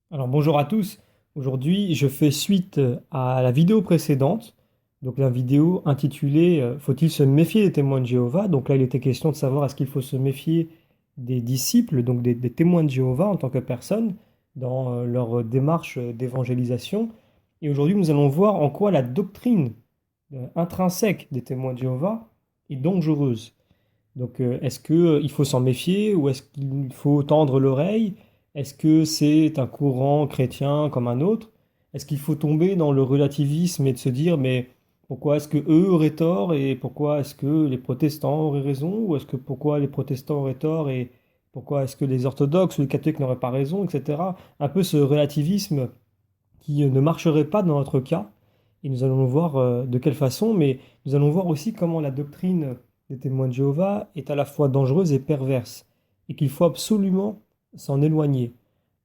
Alors bonjour à tous. Aujourd'hui, je fais suite à la vidéo précédente, donc la vidéo intitulée Faut-il se méfier des témoins de Jéhovah? Donc là, il était question de savoir est-ce qu'il faut se méfier des disciples, donc des témoins de Jéhovah en tant que personnes, dans leur démarche d'évangélisation. Et aujourd'hui, nous allons voir en quoi la doctrine intrinsèque des témoins de Jéhovah est dangereuse. Donc, est-ce que il faut s'en méfier ou est-ce qu'il faut tendre l'oreille? Est-ce que c'est un courant chrétien comme un autre? Est-ce qu'il faut tomber dans le relativisme et de se dire, mais pourquoi est-ce que eux auraient tort et pourquoi est-ce que les protestants auraient raison? Ou est-ce que pourquoi les protestants auraient tort et pourquoi est-ce que les orthodoxes ou les catholiques n'auraient pas raison, etc. Un peu ce relativisme qui ne marcherait pas dans notre cas. Et nous allons voir de quelle façon, mais nous allons voir aussi comment la doctrine des témoins de Jéhovah est à la fois dangereuse et perverse, et qu'il faut absolument s'en éloigner.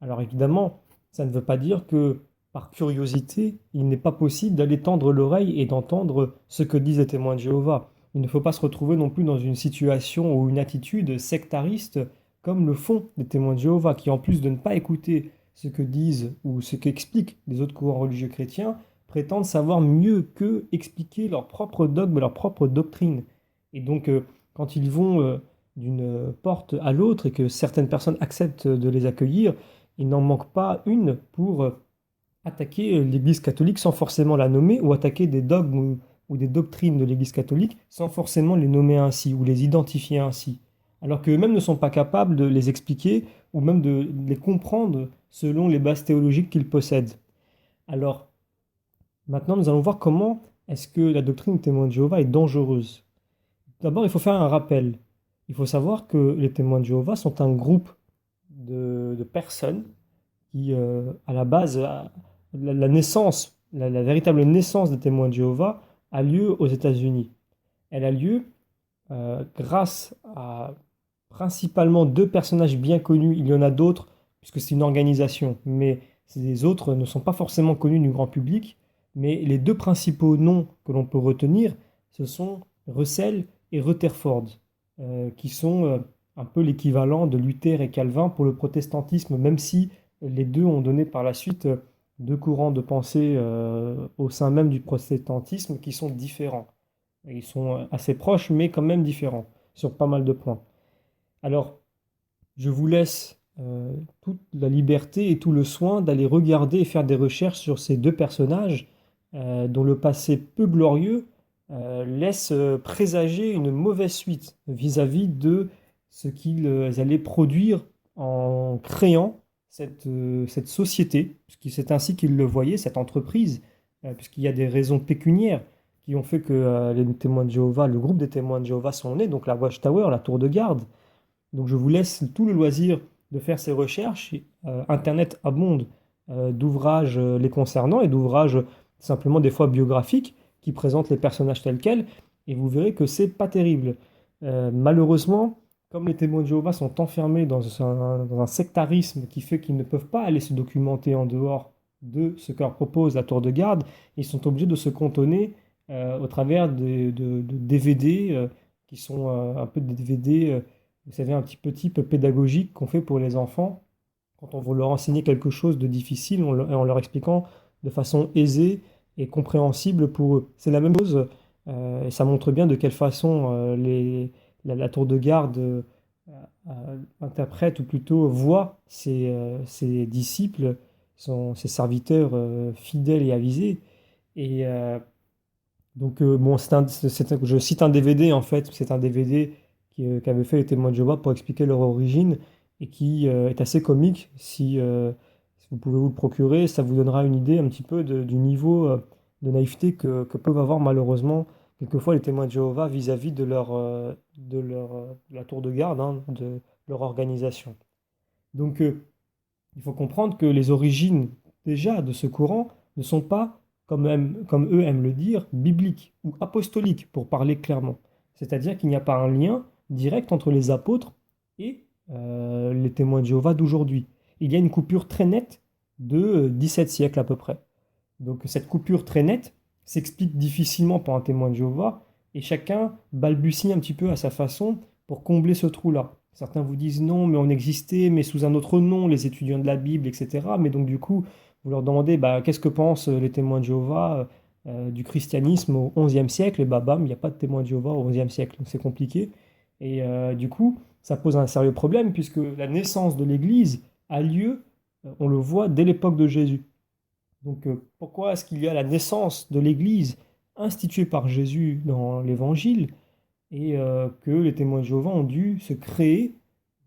Alors évidemment, ça ne veut pas dire que par curiosité, il n'est pas possible d'aller tendre l'oreille et d'entendre ce que disent les témoins de Jéhovah. Il ne faut pas se retrouver non plus dans une situation ou une attitude sectariste comme le font les témoins de Jéhovah, qui en plus de ne pas écouter ce que disent ou ce qu'expliquent les autres courants religieux chrétiens, prétendent savoir mieux qu'eux expliquer leur propre dogme, leur propre doctrine. Et donc, quand ils vont d'une porte à l'autre et que certaines personnes acceptent de les accueillir, il n'en manque pas une pour attaquer l'Église catholique sans forcément la nommer, ou attaquer des dogmes ou des doctrines de l'Église catholique sans forcément les nommer ainsi ou les identifier ainsi. Alors qu'eux-mêmes ne sont pas capables de les expliquer ou même de les comprendre selon les bases théologiques qu'ils possèdent. Alors, maintenant, nous allons voir comment est-ce que la doctrine des témoins de Jéhovah est dangereuse. D'abord, il faut faire un rappel. Il faut savoir que les témoins de Jéhovah sont un groupe de personnes qui, à la base, la naissance, la véritable naissance des témoins de Jéhovah a lieu aux États-Unis. Elle a lieu grâce à principalement deux personnages bien connus. Il y en a d'autres, puisque c'est une organisation, mais les autres ne sont pas forcément connus du grand public. Mais les deux principaux noms que l'on peut retenir, ce sont Russell et Rutherford, qui sont un peu l'équivalent de Luther et Calvin pour le protestantisme, même si les deux ont donné par la suite deux courants de pensée au sein même du protestantisme qui sont différents. Ils sont assez proches, mais quand même différents sur pas mal de points. Alors, je vous laisse toute la liberté et tout le soin d'aller regarder et faire des recherches sur ces deux personnages dont le passé peu glorieux laisse présager une mauvaise suite vis-à-vis de ce qu'ils allaient produire en créant cette société, puisque c'est ainsi qu'ils le voyaient, cette entreprise, puisqu'il y a des raisons pécuniaires qui ont fait que les témoins de Jéhovah, le groupe des témoins de Jéhovah sont nés, donc la Watchtower, la tour de garde. Donc je vous laisse tout le loisir de faire ces recherches. Internet abonde d'ouvrages les concernant et d'ouvrages simplement des fois biographiques qui présentent les personnages tels quels, et vous verrez que c'est pas terrible. Malheureusement, comme les témoins de Jéhovah sont enfermés dans un sectarisme qui fait qu'ils ne peuvent pas aller se documenter en dehors de ce que leur propose la tour de garde, ils sont obligés de se cantonner au travers de DVD qui sont un peu des DVD, vous savez, un petit peu type pédagogique qu'on fait pour les enfants quand on veut leur enseigner quelque chose de difficile en leur expliquant de façon aisée et compréhensible pour eux. C'est la même chose, et ça montre bien de quelle façon la tour de garde interprète ou plutôt voit ses disciples, ses serviteurs fidèles et avisés. Et bon, je cite un DVD en fait, c'est un DVD qu'avaient fait les témoins de Jéhovah pour expliquer leur origine et qui est assez comique. Si vous pouvez vous le procurer, ça vous donnera une idée un petit peu du niveau de naïveté que peuvent avoir malheureusement quelquefois les témoins de Jéhovah vis-à-vis de la tour de garde, hein, de leur organisation. Donc il faut comprendre que les origines déjà de ce courant ne sont pas, comme eux aiment le dire, bibliques ou apostoliques, pour parler clairement. C'est-à-dire qu'il n'y a pas un lien direct entre les apôtres et les témoins de Jéhovah d'aujourd'hui. Il y a une coupure très nette de 17 siècles à peu près. Donc cette coupure très nette s'explique difficilement par un témoin de Jéhovah et chacun balbutie un petit peu à sa façon pour combler ce trou-là. Certains vous disent non, mais on existait, mais sous un autre nom, les étudiants de la Bible, etc. Mais donc du coup, vous leur demandez bah, qu'est-ce que pensent les témoins de Jéhovah du christianisme au XIe siècle, et bah bam, il n'y a pas de témoins de Jéhovah au XIe siècle, donc c'est compliqué. Et du coup, ça pose un sérieux problème, puisque la naissance de l'Église a lieu, on le voit, dès l'époque de Jésus. Donc pourquoi est-ce qu'il y a la naissance de l'Église instituée par Jésus dans l'Évangile et que les témoins de Jéhovah ont dû se créer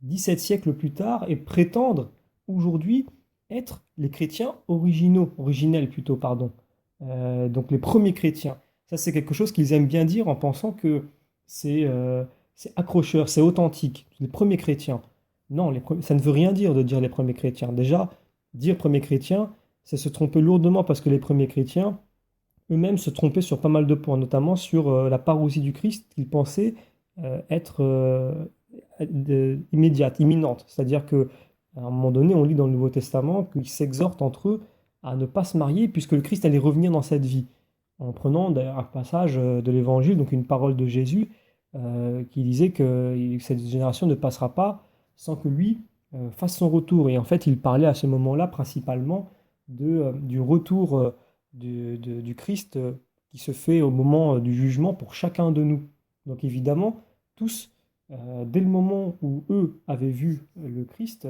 17 siècles plus tard et prétendre aujourd'hui être les chrétiens originels plutôt, pardon. Donc les premiers chrétiens. Ça, c'est quelque chose qu'ils aiment bien dire en pensant que c'est c'est accrocheur, c'est authentique. Les premiers chrétiens. Non, ça ne veut rien dire de dire les premiers chrétiens. Déjà, dire premiers chrétiens, c'est se tromper lourdement parce que les premiers chrétiens, eux-mêmes se trompaient sur pas mal de points, notamment sur la parousie du Christ qu'ils pensaient être immédiate, imminente. C'est-à-dire que à un moment donné, on lit dans le Nouveau Testament qu'ils s'exhortent entre eux à ne pas se marier puisque le Christ allait revenir dans cette vie. En prenant d'ailleurs un passage de l'Évangile, donc une parole de Jésus, qui disait que cette génération ne passera pas sans que lui fasse son retour. Et en fait, il parlait à ce moment-là principalement du retour du Christ qui se fait au moment du jugement pour chacun de nous. Donc évidemment, tous, dès le moment où eux avaient vu le Christ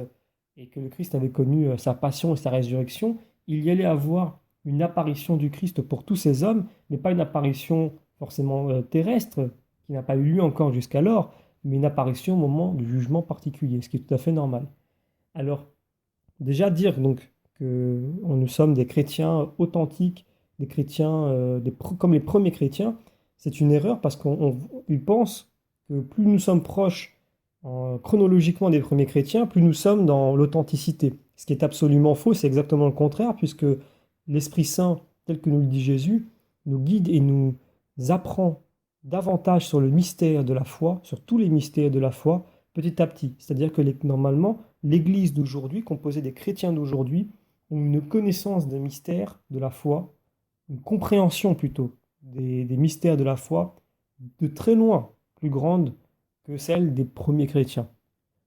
et que le Christ avait connu sa passion et sa résurrection, il y allait avoir une apparition du Christ pour tous ces hommes, mais pas une apparition forcément terrestre, qui n'a pas eu lieu encore jusqu'alors, mais une apparition au moment du jugement particulier, ce qui est tout à fait normal. Alors, déjà dire donc que nous sommes des chrétiens authentiques, des chrétiens comme les premiers chrétiens, c'est une erreur parce qu'ils pensent que plus nous sommes proches chronologiquement des premiers chrétiens, plus nous sommes dans l'authenticité. Ce qui est absolument faux, c'est exactement le contraire, puisque l'Esprit Saint, tel que nous le dit Jésus, nous guide et nous apprend davantage sur le mystère de la foi, sur tous les mystères de la foi, petit à petit. C'est-à-dire que normalement, l'Église d'aujourd'hui, composée des chrétiens d'aujourd'hui, ont une connaissance des mystères de la foi, une compréhension plutôt des mystères de la foi de très loin plus grande que celle des premiers chrétiens.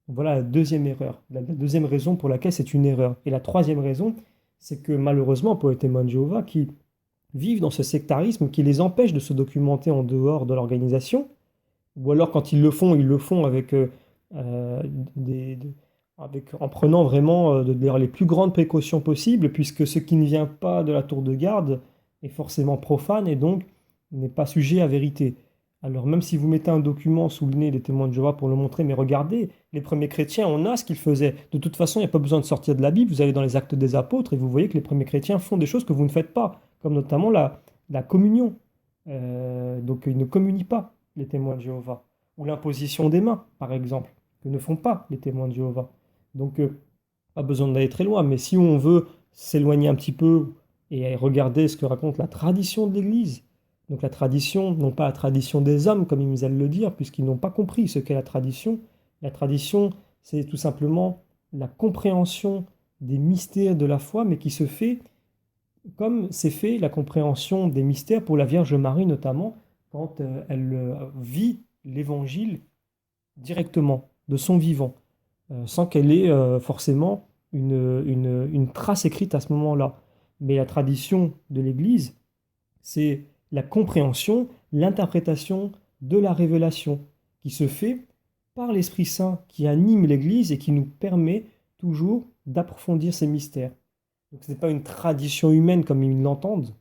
Voilà la deuxième erreur, la deuxième raison pour laquelle c'est une erreur. Et la troisième raison, c'est que malheureusement, pour les témoins de Jéhovah qui vivent dans ce sectarisme qui les empêche de se documenter en dehors de l'organisation, ou alors quand ils le font avec, euh, des, des- en prenant vraiment les plus grandes précautions possibles, puisque ce qui ne vient pas de la tour de garde est forcément profane et donc n'est pas sujet à vérité. Alors même si vous mettez un document sous le nez des témoins de Jéhovah pour le montrer, mais regardez, les premiers chrétiens, on a ce qu'ils faisaient. De toute façon, il n'y a pas besoin de sortir de la Bible, vous allez dans les actes des apôtres et vous voyez que les premiers chrétiens font des choses que vous ne faites pas, comme notamment la communion. Donc ils ne communient pas, les témoins de Jéhovah. Ou l'imposition des mains, par exemple, que ne font pas les témoins de Jéhovah. Donc pas besoin d'aller très loin, mais si on veut s'éloigner un petit peu et regarder ce que raconte la tradition de l'Église, donc la tradition, non pas la tradition des hommes, comme ils aiment le dire, puisqu'ils n'ont pas compris ce qu'est la tradition, c'est tout simplement la compréhension des mystères de la foi, mais qui se fait comme c'est fait la compréhension des mystères pour la Vierge Marie notamment, quand elle vit l'Évangile directement, de son vivant, sans qu'elle ait forcément une trace écrite à ce moment-là. Mais la tradition de l'Église, c'est la compréhension, l'interprétation de la révélation qui se fait par l'Esprit Saint qui anime l'Église et qui nous permet toujours d'approfondir ces mystères. Donc ce n'est pas une tradition humaine comme ils l'entendent,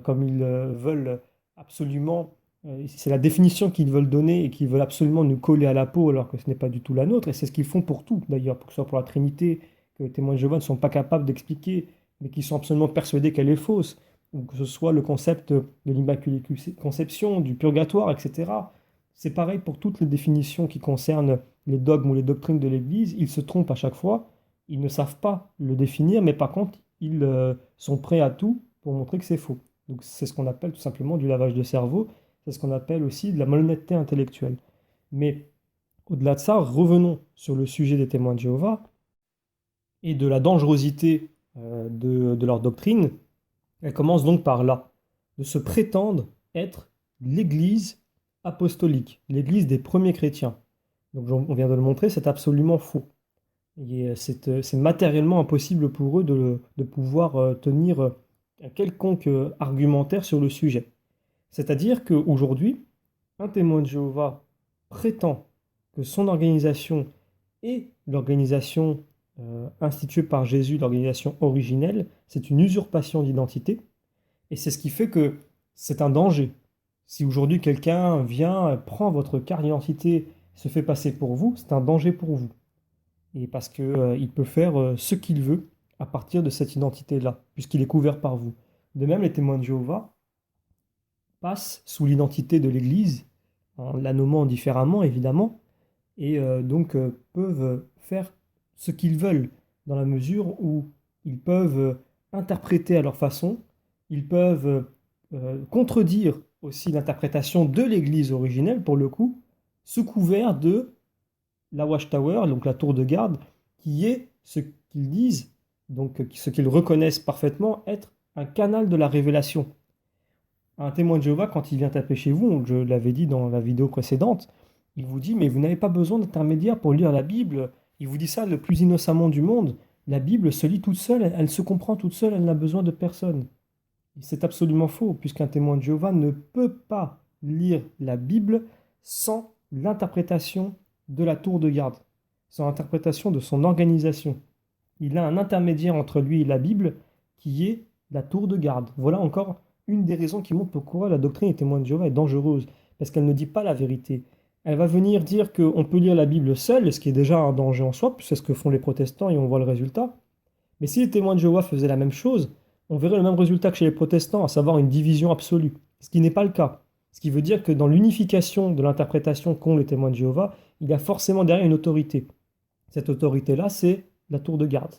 comme ils veulent absolument, c'est la définition qu'ils veulent donner et qu'ils veulent absolument nous coller à la peau alors que ce n'est pas du tout la nôtre. Et c'est ce qu'ils font pour tout d'ailleurs, que ce soit pour la Trinité, que les témoins de Jéhovah ne sont pas capables d'expliquer, mais qui sont absolument persuadés qu'elle est fausse, ou que ce soit le concept de l'Immaculée Conception, du purgatoire, etc. C'est pareil pour toutes les définitions qui concernent les dogmes ou les doctrines de l'Église, ils se trompent à chaque fois, ils ne savent pas le définir, mais par contre, ils sont prêts à tout pour montrer que c'est faux. Donc c'est ce qu'on appelle tout simplement du lavage de cerveau, c'est ce qu'on appelle aussi de la malhonnêteté intellectuelle. Mais au-delà de ça, revenons sur le sujet des témoins de Jéhovah et de la dangerosité de leur doctrine. Elle commence donc par là, de se prétendre être l'Église apostolique, l'Église des premiers chrétiens. Donc on vient de le montrer, c'est absolument faux. Et c'est matériellement impossible pour eux de pouvoir tenir un quelconque argumentaire sur le sujet. C'est-à-dire qu'aujourd'hui, un témoin de Jéhovah prétend que son organisation est l'organisation instituée par Jésus, l'organisation originelle, c'est une usurpation d'identité, et c'est ce qui fait que c'est un danger. Si aujourd'hui quelqu'un vient, prend votre carte d'identité, se fait passer pour vous, c'est un danger pour vous. Et parce que, il peut faire ce qu'il veut à partir de cette identité-là, puisqu'il est couvert par vous. De même, les témoins de Jéhovah passent sous l'identité de l'Église, en la nommant différemment évidemment, et donc peuvent faire ce qu'ils veulent, dans la mesure où ils peuvent interpréter à leur façon, ils peuvent contredire aussi l'interprétation de l'Église originelle, pour le coup, sous couvert de la Watchtower, donc la tour de garde, qui est ce qu'ils disent, donc ce qu'ils reconnaissent parfaitement être un canal de la révélation. Un témoin de Jéhovah, quand il vient taper chez vous, je l'avais dit dans la vidéo précédente, il vous dit, mais vous n'avez pas besoin d'intermédiaire pour lire la Bible. Il vous dit ça le plus innocemment du monde. La Bible se lit toute seule, elle se comprend toute seule, elle n'a besoin de personne. C'est absolument faux, puisqu'un témoin de Jéhovah ne peut pas lire la Bible sans l'interprétation de la tour de garde, sans l'interprétation de son organisation. Il a un intermédiaire entre lui et la Bible qui est la tour de garde. Voilà encore une des raisons qui montrent pourquoi la doctrine des témoins de Jéhovah est dangereuse, parce qu'elle ne dit pas la vérité. Elle va venir dire qu'on peut lire la Bible seule, ce qui est déjà un danger en soi, puis c'est ce que font les protestants et on voit le résultat. Mais si les témoins de Jéhovah faisaient la même chose, on verrait le même résultat que chez les protestants, à savoir une division absolue, ce qui n'est pas le cas. Ce qui veut dire que dans l'unification de l'interprétation qu'ont les témoins de Jéhovah, il y a forcément derrière une autorité. Cette autorité-là, c'est la tour de garde.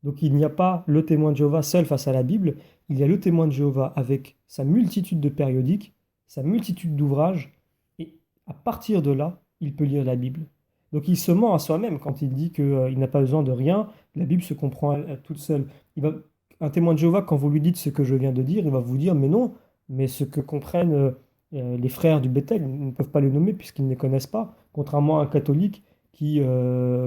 Donc il n'y a pas le témoin de Jéhovah seul face à la Bible, il y a le témoin de Jéhovah avec sa multitude de périodiques, sa multitude d'ouvrages, et à partir de là, il peut lire la Bible. Donc il se ment à soi-même quand il dit qu'il n'a pas besoin de rien, la Bible se comprend toute seule. Un témoin de Jéhovah, quand vous lui dites ce que je viens de dire, il va vous dire, mais non, mais ce que comprennent les frères du Bethel, ils ne peuvent pas les nommer puisqu'ils ne les connaissent pas, contrairement à un catholique qui,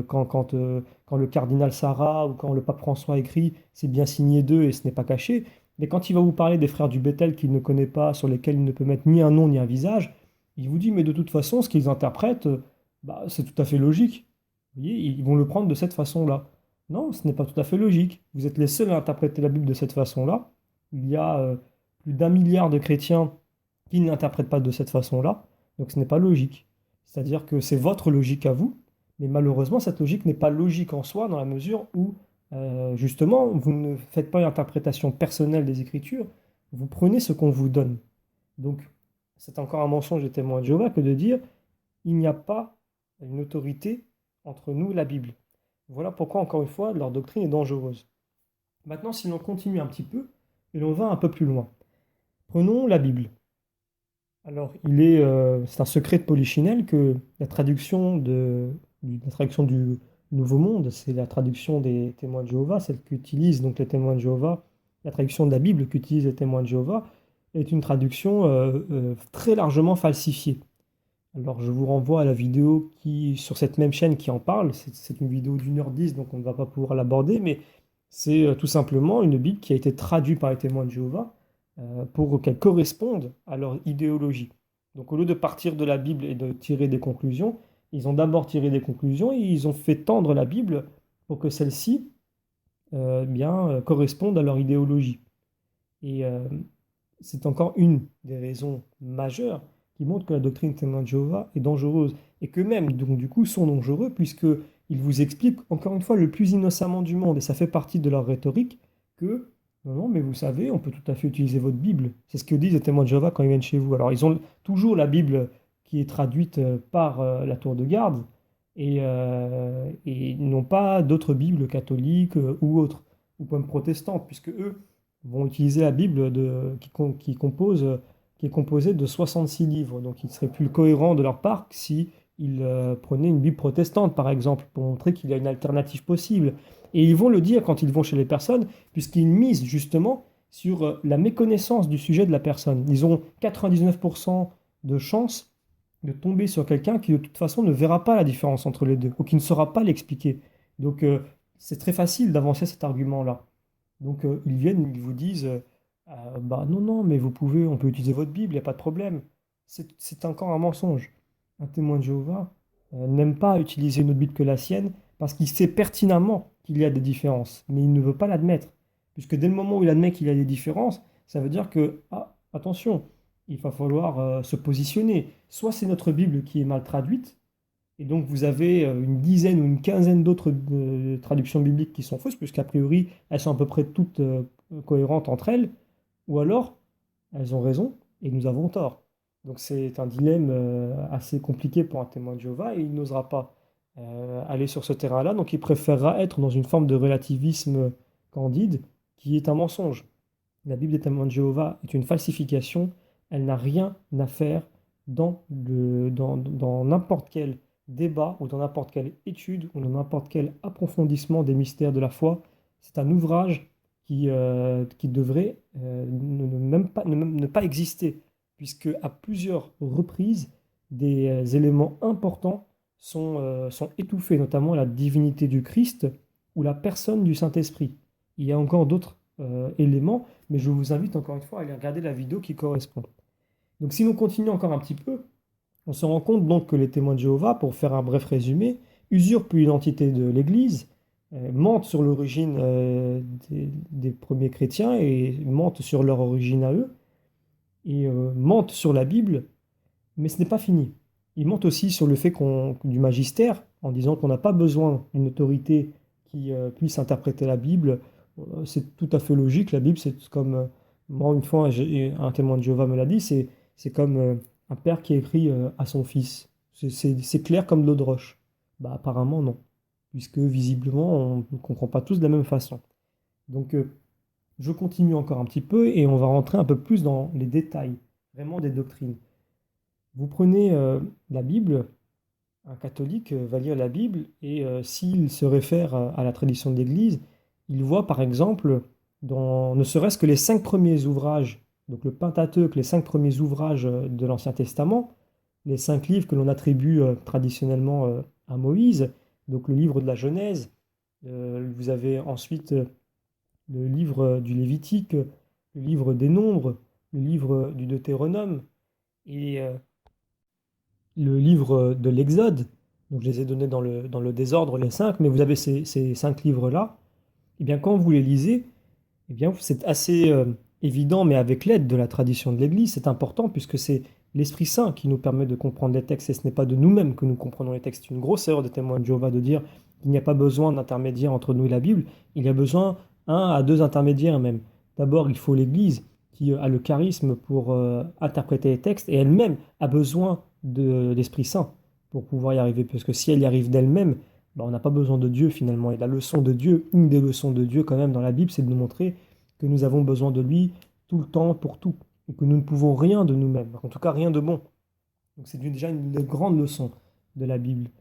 quand le cardinal Sarah ou quand le pape François écrit, c'est bien signé d'eux et ce n'est pas caché. Mais quand il va vous parler des frères du Bethel qu'il ne connaît pas, sur lesquels il ne peut mettre ni un nom ni un visage, il vous dit, mais de toute façon, ce qu'ils interprètent, bah, c'est tout à fait logique. Vous voyez, ils vont le prendre de cette façon-là. Non, ce n'est pas tout à fait logique. Vous êtes les seuls à interpréter la Bible de cette façon-là. Il y a plus d'un milliard de chrétiens qui ne l'interprètent pas de cette façon-là. Donc ce n'est pas logique. C'est-à-dire que c'est votre logique à vous, mais malheureusement, cette logique n'est pas logique en soi, dans la mesure où, justement, vous ne faites pas une interprétation personnelle des Écritures, vous prenez ce qu'on vous donne. Donc, c'est encore un mensonge des témoins de Jéhovah que de dire il n'y a pas une autorité entre nous et la Bible. Voilà pourquoi, encore une fois, leur doctrine est dangereuse. Maintenant, si l'on continue un petit peu, et l'on va un peu plus loin. Prenons la Bible. Alors, c'est un secret de Polichinelle que la traduction du Nouveau Monde, c'est la traduction des témoins de Jéhovah, celle qu'utilisent donc les témoins de Jéhovah, la traduction de la Bible qu'utilisent les témoins de Jéhovah, est une traduction très largement falsifiée. Alors, je vous renvoie à la vidéo sur cette même chaîne qui en parle. C'est une vidéo d'1h10, donc on ne va pas pouvoir l'aborder, mais c'est tout simplement une Bible qui a été traduite par les témoins de Jéhovah pour qu'elle corresponde à leur idéologie. Donc, au lieu de partir de la Bible et de tirer des conclusions, ils ont d'abord tiré des conclusions et ils ont fait tendre la Bible pour que celle-ci corresponde à leur idéologie. Et c'est encore une des raisons majeures qui montrent que la doctrine des témoins de Jéhovah est dangereuse. Et que même, donc du coup, sont dangereux puisqu'ils vous expliquent, encore une fois, le plus innocemment du monde. Et ça fait partie de leur rhétorique que, non, non, mais vous savez, on peut tout à fait utiliser votre Bible. C'est ce que disent les témoins de Jéhovah quand ils viennent chez vous. Alors, ils ont toujours la Bible qui est traduite par la tour de garde et ils n'ont pas d'autres Bibles catholiques ou autres, ou même protestantes, puisque eux vont utiliser la Bible qui est composée de 66 livres. Donc il serait plus cohérent de leur part si ils prenaient une Bible protestante, par exemple, pour montrer qu'il y a une alternative possible. Et ils vont le dire quand ils vont chez les personnes, puisqu'ils misent justement sur la méconnaissance du sujet de la personne. Ils ont 99% de chances de tomber sur quelqu'un qui de toute façon ne verra pas la différence entre les deux ou qui ne saura pas l'expliquer. Donc c'est très facile d'avancer cet argument-là. Donc ils viennent, ils vous disent bah non, non, mais vous pouvez, on peut utiliser votre Bible, il n'y a pas de problème. C'est encore un mensonge. Un témoin de Jéhovah n'aime pas utiliser une autre Bible que la sienne parce qu'il sait pertinemment qu'il y a des différences, mais il ne veut pas l'admettre. Puisque dès le moment où il admet qu'il y a des différences, ça veut dire que, ah, attention, il va falloir se positionner. Soit c'est notre Bible qui est mal traduite, et donc vous avez une dizaine ou une quinzaine d'autres traductions bibliques qui sont fausses, puisqu'a priori elles sont à peu près toutes cohérentes entre elles, ou alors elles ont raison et nous avons tort. Donc c'est un dilemme assez compliqué pour un témoin de Jéhovah et il n'osera pas aller sur ce terrain-là, donc il préférera être dans une forme de relativisme candide qui est un mensonge. La Bible des témoins de Jéhovah est une falsification, elle n'a rien à faire dans n'importe quel débat ou dans n'importe quelle étude ou dans n'importe quel approfondissement des mystères de la foi. C'est un ouvrage qui devrait même pas, ne pas exister, puisque à plusieurs reprises, des éléments importants sont étouffés, notamment la divinité du Christ ou la personne du Saint-Esprit. Il y a encore d'autres éléments, mais je vous invite encore une fois à aller regarder la vidéo qui correspond. Donc si nous continuons encore un petit peu, on se rend compte donc que les témoins de Jéhovah, pour faire un bref résumé, usurpent l'identité de l'Église, mentent sur l'origine des premiers chrétiens et mentent sur leur origine à eux, et mentent sur la Bible, mais ce n'est pas fini. Ils mentent aussi sur le fait du magistère, en disant qu'on n'a pas besoin d'une autorité qui puisse interpréter la Bible. C'est tout à fait logique, la Bible, c'est comme, moi une fois, un témoin de Jéhovah me l'a dit, c'est comme un père qui écrit à son fils. C'est clair comme de l'eau de roche. Bah, apparemment, non, puisque visiblement, on ne comprend pas tous de la même façon. Donc, je continue encore un petit peu et on va rentrer un peu plus dans les détails, vraiment des doctrines. Vous prenez la Bible, un catholique va lire la Bible et s'il se réfère à la tradition de l'Église, il voit par exemple, dans ne serait-ce que les 5 premiers ouvrages, donc le Pentateuque, les 5 premiers ouvrages de l'Ancien Testament, les 5 livres que l'on attribue traditionnellement à Moïse, donc le livre de la Genèse, vous avez ensuite le livre du Lévitique, le livre des Nombres, le livre du Deutéronome et le livre de l'Exode. Donc je les ai donnés dans le désordre, les 5, mais vous avez ces 5 livres-là. Et bien quand vous les lisez, eh bien c'est assez évident, mais avec l'aide de la tradition de l'Église, c'est important puisque c'est l'Esprit Saint qui nous permet de comprendre les textes et ce n'est pas de nous-mêmes que nous comprenons les textes. C'est une grosse erreur des témoins de Jéhovah de dire qu'il n'y a pas besoin d'intermédiaire entre nous et la Bible. Il y a besoin 1 à 2 intermédiaires même. D'abord, il faut l'Église qui a le charisme pour interpréter les textes et elle-même a besoin de l'Esprit Saint pour pouvoir y arriver. Parce que si elle y arrive d'elle-même, bah, on n'a pas besoin de Dieu finalement. Et la leçon de Dieu, une des leçons de Dieu quand même dans la Bible, c'est de nous montrer que nous avons besoin de lui tout le temps pour tout et que nous ne pouvons rien de nous-mêmes, en tout cas rien de bon. Donc c'est déjà une des grandes leçons de la Bible.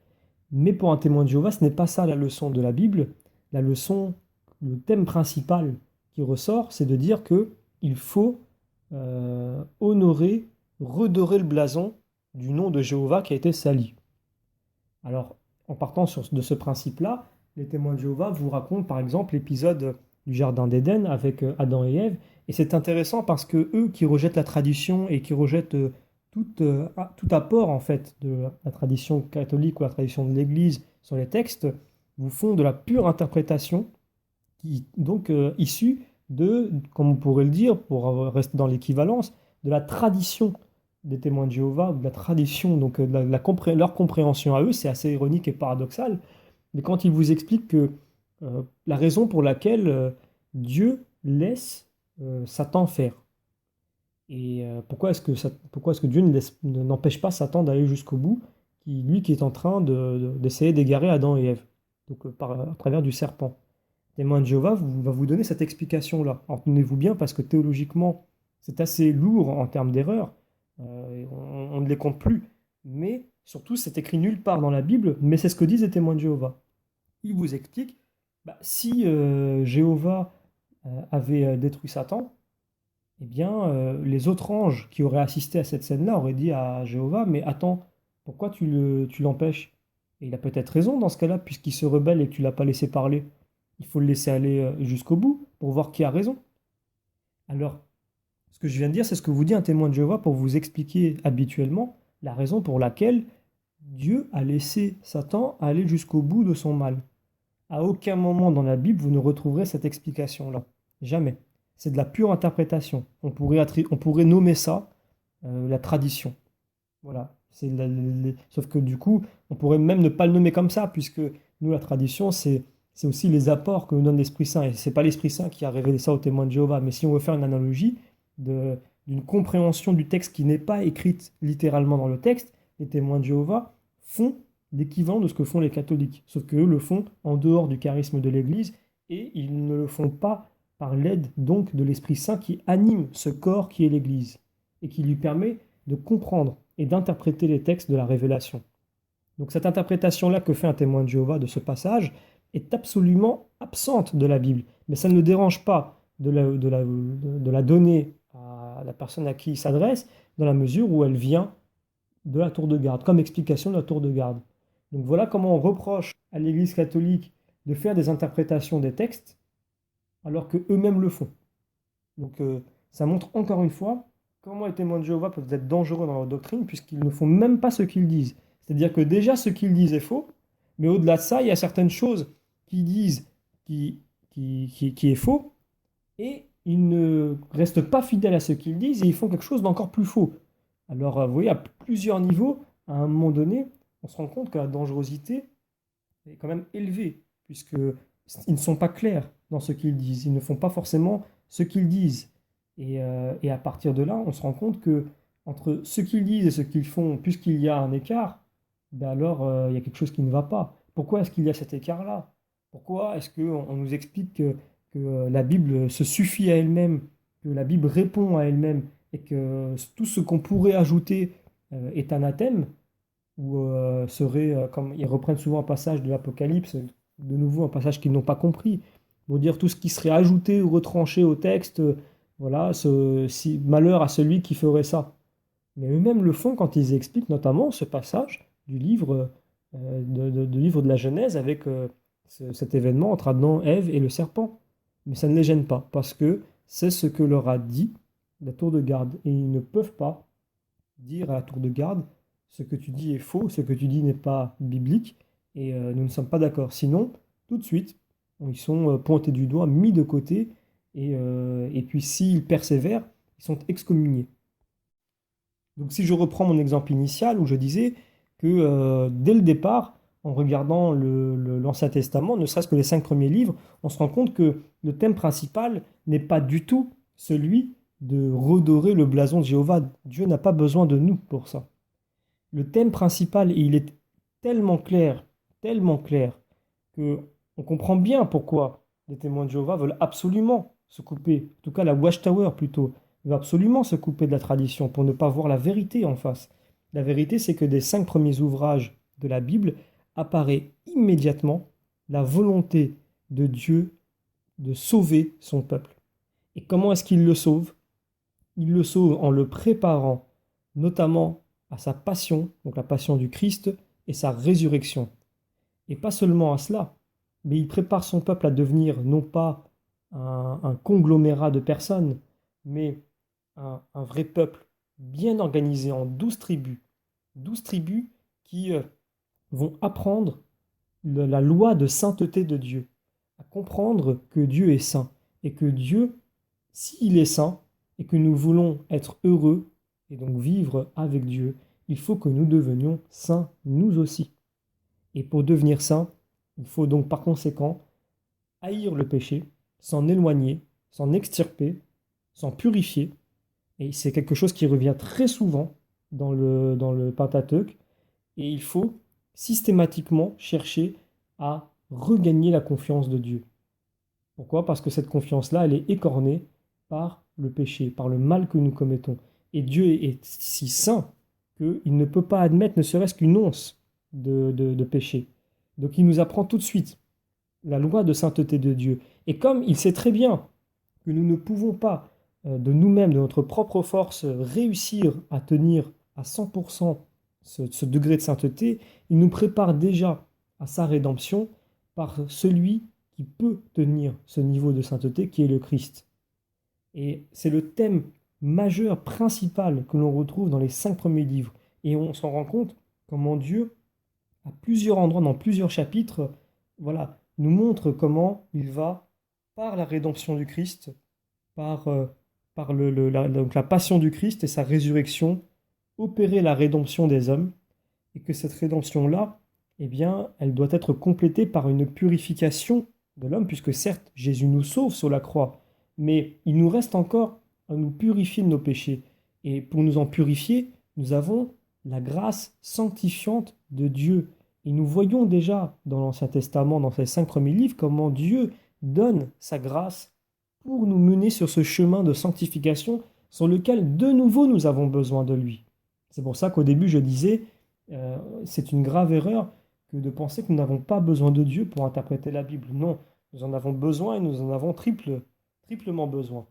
Mais pour un témoin de Jéhovah, ce n'est pas ça la leçon de la Bible. La leçon, le thème principal qui ressort, c'est de dire que il faut honorer, redorer le blason du nom de Jéhovah qui a été sali. Alors, en partant de ce principe-là, les témoins de Jéhovah vous racontent par exemple l'épisode du Jardin d'Éden avec Adam et Ève. Et c'est intéressant parce que eux qui rejettent la tradition et qui rejettent tout apport en fait de la tradition catholique ou la tradition de l'Église sur les textes, vous font de la pure interprétation qui donc issue de, comme on pourrait le dire, pour rester dans l'équivalence, de la tradition des témoins de Jéhovah, ou de la tradition, donc leur compréhension à eux, c'est assez ironique et paradoxal, mais quand ils vous expliquent que la raison pour laquelle Dieu laisse Satan faire, et pourquoi est-ce que Dieu n'empêche pas Satan d'aller jusqu'au bout, lui qui est en train d'essayer d'égarer Adam et Ève, donc à travers du serpent. Témoin de Jéhovah va vous donner cette explication-là. Alors tenez-vous bien parce que théologiquement, c'est assez lourd en termes d'erreurs. On ne les compte plus. Mais surtout, c'est écrit nulle part dans la Bible, mais c'est ce que disent les témoins de Jéhovah. Ils vous expliquent, bah, si Jéhovah avait détruit Satan, eh bien, les autres anges qui auraient assisté à cette scène-là auraient dit à Jéhovah, mais attends, Pourquoi tu l'empêches? Et il a peut-être raison dans ce cas-là, puisqu'il se rebelle et que tu l'as pas laissé parler. Il faut le laisser aller jusqu'au bout pour voir qui a raison. Alors, ce que je viens de dire, c'est ce que vous dit un témoin de Jéhovah pour vous expliquer habituellement la raison pour laquelle Dieu a laissé Satan aller jusqu'au bout de son mal. À aucun moment dans la Bible, vous ne retrouverez cette explication-là. Jamais. C'est de la pure interprétation. On pourrait nommer ça la tradition. Voilà. Sauf que du coup, on pourrait même ne pas le nommer comme ça, puisque nous, la tradition, c'est aussi les apports que nous donne l'Esprit Saint. Et c'est pas l'Esprit Saint qui a révélé ça aux témoins de Jéhovah. Mais si on veut faire une analogie de- d'une compréhension du texte qui n'est pas écrite littéralement dans le texte, les témoins de Jéhovah font l'équivalent de ce que font les catholiques. Sauf qu'eux le font en dehors du charisme de l'Église et ils ne le font pas par l'aide donc de l'Esprit Saint qui anime ce corps qui est l'Église et qui lui permet de comprendre et d'interpréter les textes de la Révélation. Donc cette interprétation-là que fait un témoin de Jéhovah de ce passage est absolument absente de la Bible. Mais ça ne le dérange pas de la donner à la personne à qui il s'adresse, dans la mesure où elle vient de la tour de garde, comme explication de la tour de garde. Donc voilà comment on reproche à l'Église catholique de faire des interprétations des textes alors qu'eux-mêmes le font. Donc ça montre encore une fois comment les témoins de Jéhovah peuvent être dangereux dans leur doctrine puisqu'ils ne font même pas ce qu'ils disent. C'est-à-dire que déjà ce qu'ils disent est faux, mais au-delà de ça, il y a certaines choses qu'ils disent qui, qui est faux, et ils ne restent pas fidèles à ce qu'ils disent et ils font quelque chose d'encore plus faux. Alors vous voyez, à plusieurs niveaux, à un moment donné, on se rend compte que la dangerosité est quand même élevée, puisqu'ils ne sont pas clairs dans ce qu'ils disent, ils ne font pas forcément ce qu'ils disent. Et à partir de là, on se rend compte que entre ce qu'ils disent et ce qu'ils font, puisqu'il y a un écart, ben alors il y a quelque chose qui ne va pas. Pourquoi est-ce qu'il y a cet écart-là? Pourquoi est-ce qu'on nous explique que la Bible se suffit à elle-même, que la Bible répond à elle-même, et que tout ce qu'on pourrait ajouter est anathème, ou serait, comme ils reprennent souvent un passage de l'Apocalypse, de nouveau un passage qu'ils n'ont pas compris, pour dire tout ce qui serait ajouté ou retranché au texte, voilà, malheur à celui qui ferait ça. Mais eux-mêmes le font quand ils expliquent notamment ce passage du livre, du livre de la Genèse avec cet événement entre Adam, Ève et le serpent. Mais ça ne les gêne pas, parce que c'est ce que leur a dit la tour de garde. Et ils ne peuvent pas dire à la tour de garde, ce que tu dis est faux, ce que tu dis n'est pas biblique, et nous ne sommes pas d'accord. Sinon, tout de suite, ils sont pointés du doigt, mis de côté, et puis s'ils persévèrent, ils sont excommuniés. Donc si je reprends mon exemple initial où je disais que dès le départ, en regardant l'Ancien Testament, ne serait-ce que les 5 premiers livres, on se rend compte que le thème principal n'est pas du tout celui de redorer le blason de Jéhovah. Dieu n'a pas besoin de nous pour ça. Le thème principal, et il est tellement clair, que on comprend bien pourquoi les témoins de Jéhovah veulent absolument se couper, en tout cas la Watchtower plutôt, veut absolument se couper de la tradition pour ne pas voir la vérité en face. La vérité, c'est que des 5 premiers ouvrages de la Bible apparaît immédiatement la volonté de Dieu de sauver son peuple. Et comment est-ce qu'il le sauve? Il le sauve en le préparant notamment à sa passion, donc la passion du Christ, et sa résurrection. Et pas seulement à cela, mais il prépare son peuple à devenir non pas un conglomérat de personnes, mais un vrai peuple bien organisé en 12 tribus. 12 tribus qui vont apprendre la loi de sainteté de Dieu, à comprendre que Dieu est saint, et que Dieu, s'il est saint, et que nous voulons être heureux, et donc vivre avec Dieu, il faut que nous devenions saints nous aussi. Et pour devenir saint, il faut donc par conséquent haïr le péché, s'en éloigner, s'en extirper, s'en purifier. Et c'est quelque chose qui revient très souvent dans le Pentateuque. Et il faut systématiquement chercher à regagner la confiance de Dieu. Pourquoi? Parce que cette confiance-là, elle est écornée par le péché, par le mal que nous commettons. Et Dieu est si saint qu'il ne peut pas admettre ne serait-ce qu'une once de péché. Donc il nous apprend tout de suite la loi de sainteté de Dieu. Et comme il sait très bien que nous ne pouvons pas, de nous-mêmes, de notre propre force, réussir à tenir à 100% ce degré de sainteté, il nous prépare déjà à sa rédemption par celui qui peut tenir ce niveau de sainteté qui est le Christ. Et c'est le thème majeur, principal que l'on retrouve dans les 5 premiers livres. Et on s'en rend compte comment Dieu, à plusieurs endroits, dans plusieurs chapitres, voilà, nous montre comment il va, par la rédemption du Christ, par, par donc la passion du Christ et sa résurrection, opérer la rédemption des hommes, et que cette rédemption-là, eh bien, elle doit être complétée par une purification de l'homme, puisque certes, Jésus nous sauve sur la croix, mais il nous reste encore à nous purifier de nos péchés. Et pour nous en purifier, nous avons la grâce sanctifiante de Dieu. Et nous voyons déjà dans l'Ancien Testament, dans ces 5 premiers livres, comment Dieu donne sa grâce pour nous mener sur ce chemin de sanctification sur lequel de nouveau nous avons besoin de lui. C'est pour ça qu'au début je disais, c'est une grave erreur que de penser que nous n'avons pas besoin de Dieu pour interpréter la Bible. Non, nous en avons besoin et nous en avons triplement besoin.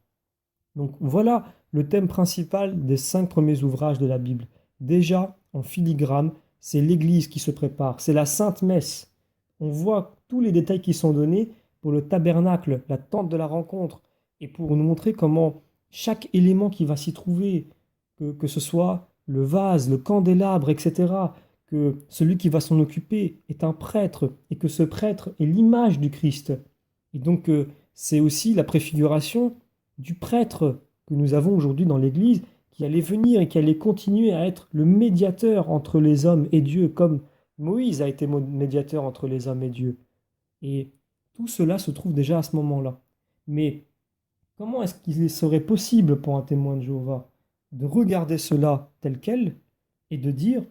Donc voilà le thème principal des 5 premiers ouvrages de la Bible. Déjà, en filigrane, c'est l'Église qui se prépare, c'est la Sainte Messe. On voit tous les détails qui sont donnés pour le tabernacle, la tente de la rencontre, et pour nous montrer comment chaque élément qui va s'y trouver, que ce soit le vase, le candélabre, etc., que celui qui va s'en occuper est un prêtre, et que ce prêtre est l'image du Christ. Et donc c'est aussi la préfiguration du prêtre que nous avons aujourd'hui dans l'Église, qui allait venir et qui allait continuer à être le médiateur entre les hommes et Dieu, comme Moïse a été médiateur entre les hommes et Dieu. Et tout cela se trouve déjà à ce moment-là. Mais comment est-ce qu'il serait possible pour un témoin de Jéhovah de regarder cela tel quel et de dire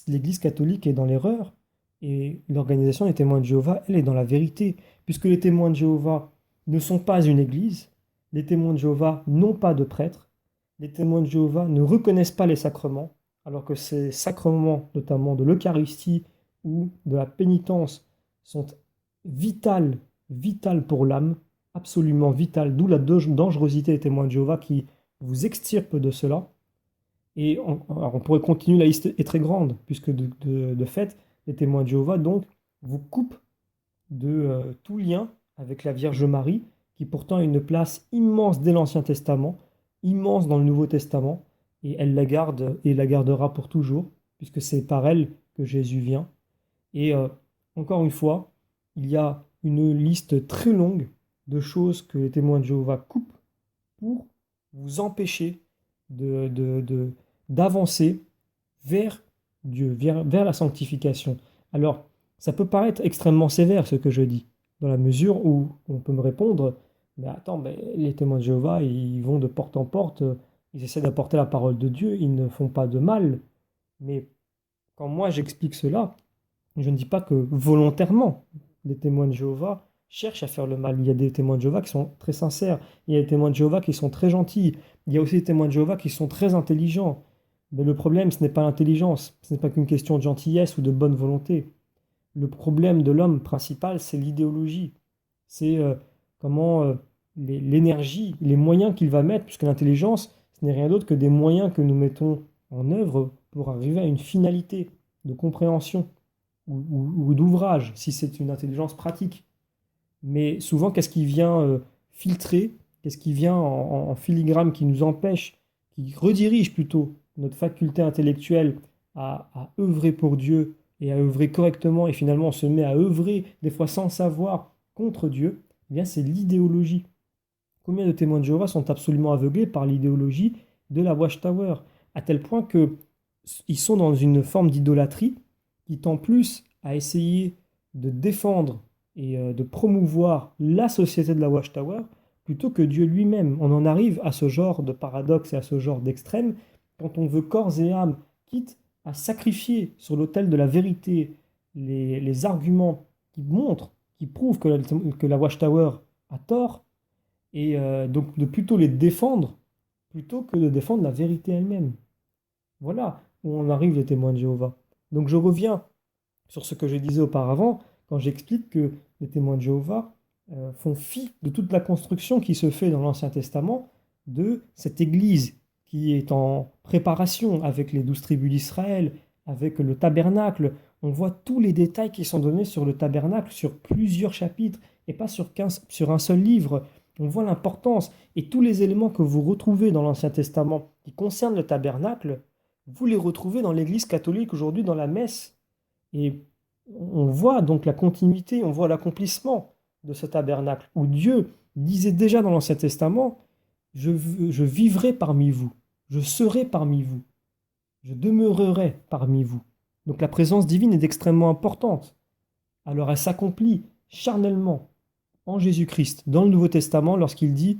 l'Église catholique est dans l'erreur et l'organisation des témoins de Jéhovah, elle est dans la vérité, puisque les témoins de Jéhovah ne sont pas une Église, les témoins de Jéhovah n'ont pas de prêtre, les témoins de Jéhovah ne reconnaissent pas les sacrements, alors que ces sacrements, notamment de l'Eucharistie ou de la pénitence, sont vitales pour l'âme, absolument vitales, d'où la dangerosité des témoins de Jéhovah qui vous extirpent de cela. Et alors on pourrait continuer, la liste est très grande, puisque de fait, les témoins de Jéhovah donc vous coupent de tout lien avec la Vierge Marie, qui pourtant a une place immense dès l'Ancien Testament, immense dans le Nouveau Testament, et elle la garde et la gardera pour toujours, puisque c'est par elle que Jésus vient. Et encore une fois, il y a une liste très longue de choses que les témoins de Jéhovah coupent pour vous empêcher d'avancer vers Dieu, vers la sanctification. Alors, ça peut paraître extrêmement sévère ce que je dis, dans la mesure où on peut me répondre, mais attends, mais les témoins de Jéhovah, ils vont de porte en porte, ils essaient d'apporter la parole de Dieu, ils ne font pas de mal. Mais quand moi j'explique cela, je ne dis pas que volontairement les témoins de Jéhovah cherchent à faire le mal. Il y a des témoins de Jéhovah qui sont très sincères, il y a des témoins de Jéhovah qui sont très gentils, il y a aussi des témoins de Jéhovah qui sont très intelligents. Mais le problème, ce n'est pas l'intelligence, ce n'est pas qu'une question de gentillesse ou de bonne volonté. Le problème de l'homme principal, c'est l'idéologie. C'est comment l'énergie, les moyens qu'il va mettre, puisque l'intelligence, ce n'est rien d'autre que des moyens que nous mettons en œuvre pour arriver à une finalité de compréhension ou d'ouvrage, si c'est une intelligence pratique. Mais souvent, qu'est-ce qui vient filtrer, qu'est-ce qui vient en filigrane qui nous empêche, qui redirige plutôt notre faculté intellectuelle à œuvrer pour Dieu et à œuvrer correctement, et finalement on se met à œuvrer, des fois sans savoir, contre Dieu, eh bien c'est l'idéologie. Combien de témoins de Jéhovah sont absolument aveuglés par l'idéologie de la Watchtower, à tel point qu'ils sont dans une forme d'idolâtrie qui tend plus à essayer de défendre et de promouvoir la société de la Watchtower plutôt que Dieu lui-même. On en arrive à ce genre de paradoxe et à ce genre d'extrême quand on veut corps et âme, quitte à sacrifier sur l'autel de la vérité les arguments qui montrent, qui prouvent que la Watchtower a tort, et donc de plutôt les défendre plutôt que de défendre la vérité elle-même. Voilà où on arrive les témoins de Jéhovah. Donc je reviens sur ce que je disais auparavant quand j'explique que les témoins de Jéhovah font fi de toute la construction qui se fait dans l'Ancien Testament de cette Église qui est en préparation avec les 12 tribus d'Israël, avec le tabernacle. On voit tous les détails qui sont donnés sur le tabernacle, sur plusieurs chapitres, et pas sur un seul livre. On voit l'importance et tous les éléments que vous retrouvez dans l'Ancien Testament qui concernent le tabernacle, vous les retrouvez dans l'Église catholique aujourd'hui dans la messe. Et on voit donc la continuité, on voit l'accomplissement de ce tabernacle où Dieu disait déjà dans l'Ancien Testament, je vivrai parmi vous, je serai parmi vous, je demeurerai parmi vous. Donc la présence divine est extrêmement importante. Alors elle s'accomplit charnellement en Jésus-Christ dans le Nouveau Testament lorsqu'il dit,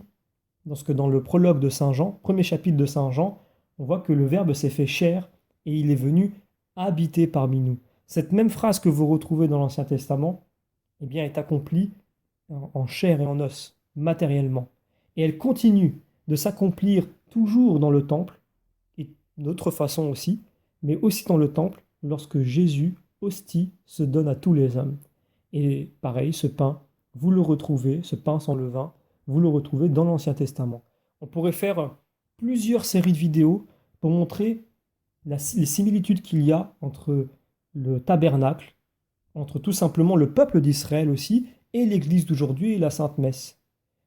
lorsque dans le prologue de Saint Jean, premier chapitre de Saint Jean, on voit que le Verbe s'est fait chair et il est venu habiter parmi nous. Cette même phrase que vous retrouvez dans l'Ancien Testament, eh bien, est accomplie en chair et en os, matériellement. Et elle continue de s'accomplir toujours dans le temple, et d'autres façons aussi, mais aussi dans le temple, lorsque Jésus, hostie, se donne à tous les hommes. Et pareil, ce pain, vous le retrouvez, ce pain sans levain, vous le retrouvez dans l'Ancien Testament. On pourrait faire plusieurs séries de vidéos pour montrer les similitudes qu'il y a entre le tabernacle, entre tout simplement le peuple d'Israël aussi, et l'Église d'aujourd'hui et la Sainte Messe.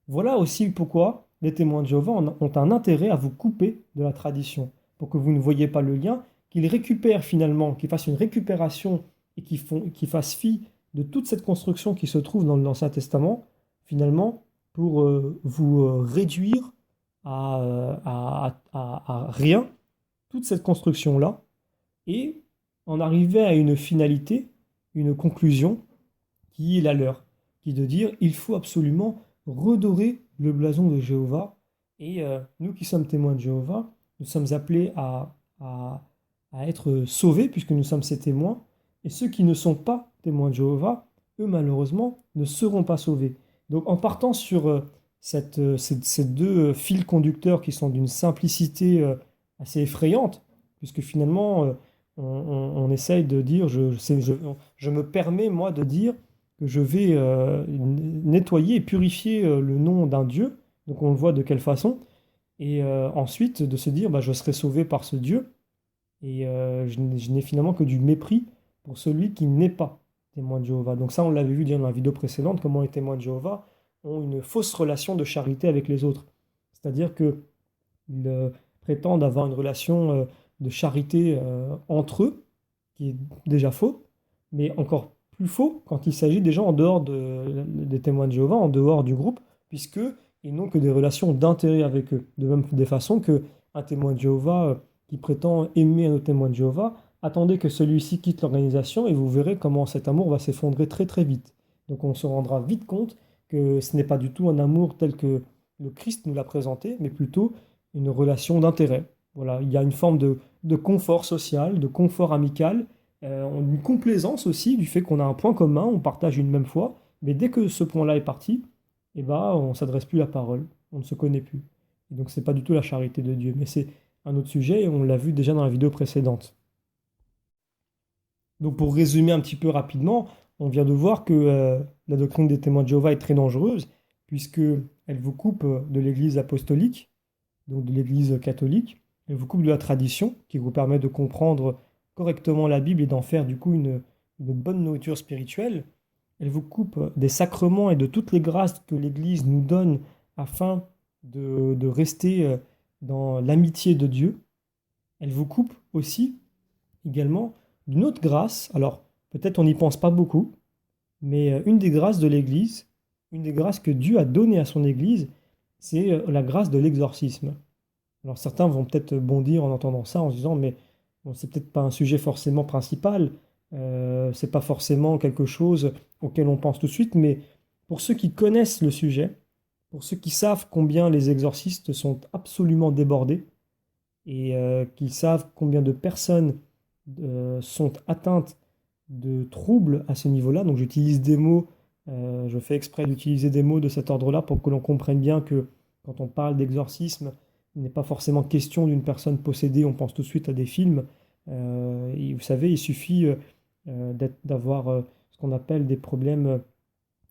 Voilà aussi pourquoi les témoins de Jéhovah ont un intérêt à vous couper de la tradition, pour que vous ne voyiez pas le lien, qu'ils récupèrent finalement, qu'ils fassent une récupération et qu'ils fassent fi de toute cette construction qui se trouve dans l'Ancien Testament, finalement, pour vous réduire à rien, toute cette construction-là, et en arriver à une finalité, une conclusion qui est la leur, qui est de dire il faut absolument redorer le blason de Jéhovah. Et nous qui sommes témoins de Jéhovah, nous sommes appelés à, à être sauvés puisque nous sommes ses témoins. Et ceux qui ne sont pas témoins de Jéhovah, eux malheureusement, ne seront pas sauvés. Donc en partant sur ces deux fils conducteurs qui sont d'une simplicité assez effrayante, puisque finalement on essaye de dire, je me permets moi de dire que je vais nettoyer et purifier le nom d'un Dieu, donc on le voit de quelle façon, et ensuite de se dire bah, je serai sauvé par ce Dieu, et je n'ai finalement que du mépris pour celui qui n'est pas témoin de Jéhovah. Donc ça on l'avait vu déjà dans la vidéo précédente, comment les témoins de Jéhovah ont une fausse relation de charité avec les autres. C'est-à-dire qu'ils prétendent avoir une relation de charité entre eux, qui est déjà faux, mais encore plus faux quand il s'agit des gens en dehors des témoins de Jéhovah, en dehors du groupe, puisqu'ils n'ont que des relations d'intérêt avec eux. De même des façons qu'un témoin de Jéhovah qui prétend aimer un autre témoin de Jéhovah, attendez que celui-ci quitte l'organisation et vous verrez comment cet amour va s'effondrer très très vite. Donc on se rendra vite compte que ce n'est pas du tout un amour tel que le Christ nous l'a présenté, mais plutôt une relation d'intérêt. Voilà, il y a une forme de confort social, de confort amical, une complaisance aussi du fait qu'on a un point commun, on partage une même foi, mais dès que ce point-là est parti, eh ben, on ne s'adresse plus la parole, on ne se connaît plus. Et donc c'est pas du tout la charité de Dieu, mais c'est un autre sujet et on l'a vu déjà dans la vidéo précédente. Donc pour résumer un petit peu rapidement, on vient de voir que la doctrine des témoins de Jéhovah est très dangereuse, puisque elle vous coupe de l'Église apostolique, donc de l'Église catholique, elle vous coupe de la tradition, qui vous permet de comprendre correctement la Bible et d'en faire du coup une bonne nourriture spirituelle. Elle vous coupe des sacrements et de toutes les grâces que l'Église nous donne afin de rester dans l'amitié de Dieu. Elle vous coupe aussi également d'une autre grâce. Alors, peut-être on n'y pense pas beaucoup, mais une des grâces de l'Église, une des grâces que Dieu a données à son Église, c'est la grâce de l'exorcisme. Alors certains vont peut-être bondir en entendant ça, en se disant, mais bon, c'est peut-être pas un sujet forcément principal, c'est pas forcément quelque chose auquel on pense tout de suite, mais pour ceux qui connaissent le sujet, pour ceux qui savent combien les exorcistes sont absolument débordés, et qui savent combien de personnes sont atteintes de troubles à ce niveau-là. Donc j'utilise des mots, je fais exprès d'utiliser des mots de cet ordre-là pour que l'on comprenne bien que quand on parle d'exorcisme, il n'est pas forcément question d'une personne possédée, on pense tout de suite à des films. Et vous savez, il suffit d'avoir ce qu'on appelle des problèmes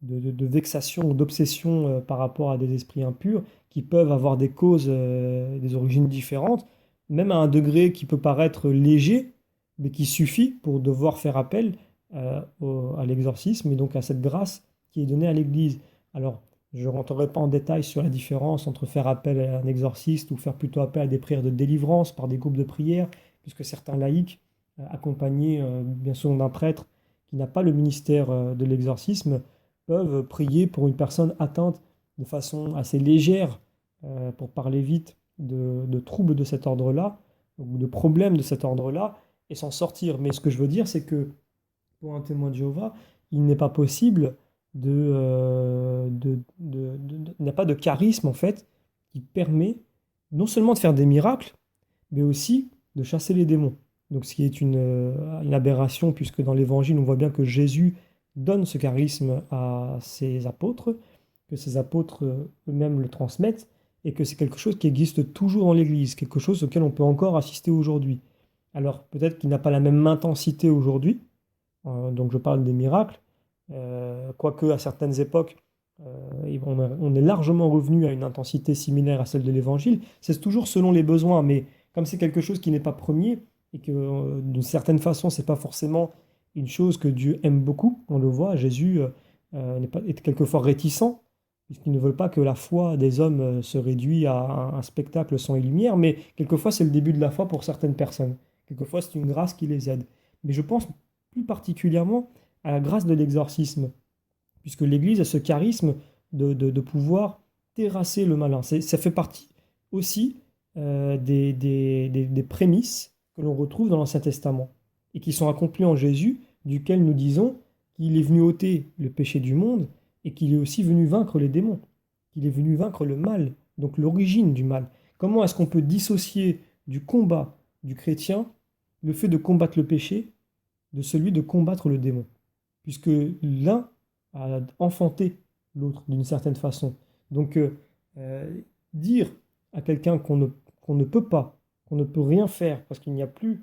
de vexation ou d'obsession par rapport à des esprits impurs qui peuvent avoir des causes, des origines différentes. même à un degré qui peut paraître léger, mais qui suffit pour devoir faire appel à l'exorcisme et donc à cette grâce qui est donnée à l'Église. Alors, je ne rentrerai pas en détail sur la différence entre faire appel à un exorciste ou faire plutôt appel à des prières de délivrance par des groupes de prière, puisque certains laïcs, accompagnés bien souvent d'un prêtre qui n'a pas le ministère de l'exorcisme, peuvent prier pour une personne atteinte de façon assez légère, pour parler vite, de troubles de cet ordre-là, ou de problèmes de cet ordre-là, et s'en sortir. Mais ce que je veux dire, c'est que pour un témoin de Jéhovah, il n'est pas possible il n'y a pas de charisme en fait qui permet non seulement de faire des miracles, mais aussi de chasser les démons. Donc ce qui est une aberration, puisque dans l'Évangile, on voit bien que Jésus donne ce charisme à ses apôtres, que ces apôtres eux-mêmes le transmettent, et que c'est quelque chose qui existe toujours dans l'Église, quelque chose auquel on peut encore assister aujourd'hui. Alors peut-être qu'il n'a pas la même intensité aujourd'hui, donc je parle des miracles, quoique à certaines époques, on est largement revenu à une intensité similaire à celle de l'Évangile. C'est toujours selon les besoins, mais comme c'est quelque chose qui n'est pas premier, et que d'une certaine façon, c'est pas forcément une chose que Dieu aime beaucoup, on le voit, Jésus est quelquefois réticent, puisqu'il ne veut pas que la foi des hommes se réduise à un spectacle son et lumière, mais quelquefois c'est le début de la foi pour certaines personnes. Quelquefois c'est une grâce qui les aide. Mais je pense plus particulièrement à la grâce de l'exorcisme, puisque l'Église a ce charisme de pouvoir terrasser le malin. Ça fait partie aussi des prémices que l'on retrouve dans l'Ancien Testament et qui sont accomplies en Jésus, duquel nous disons qu'il est venu ôter le péché du monde et qu'il est aussi venu vaincre les démons, qu'il est venu vaincre le mal, donc l'origine du mal. Comment est-ce qu'on peut dissocier du combat du chrétien le fait de combattre le péché de celui de combattre le démon? Puisque l'un a enfanté l'autre d'une certaine façon. Donc, euh, dire à quelqu'un qu'on ne peut pas, qu'on ne peut rien faire, parce qu'il n'y a plus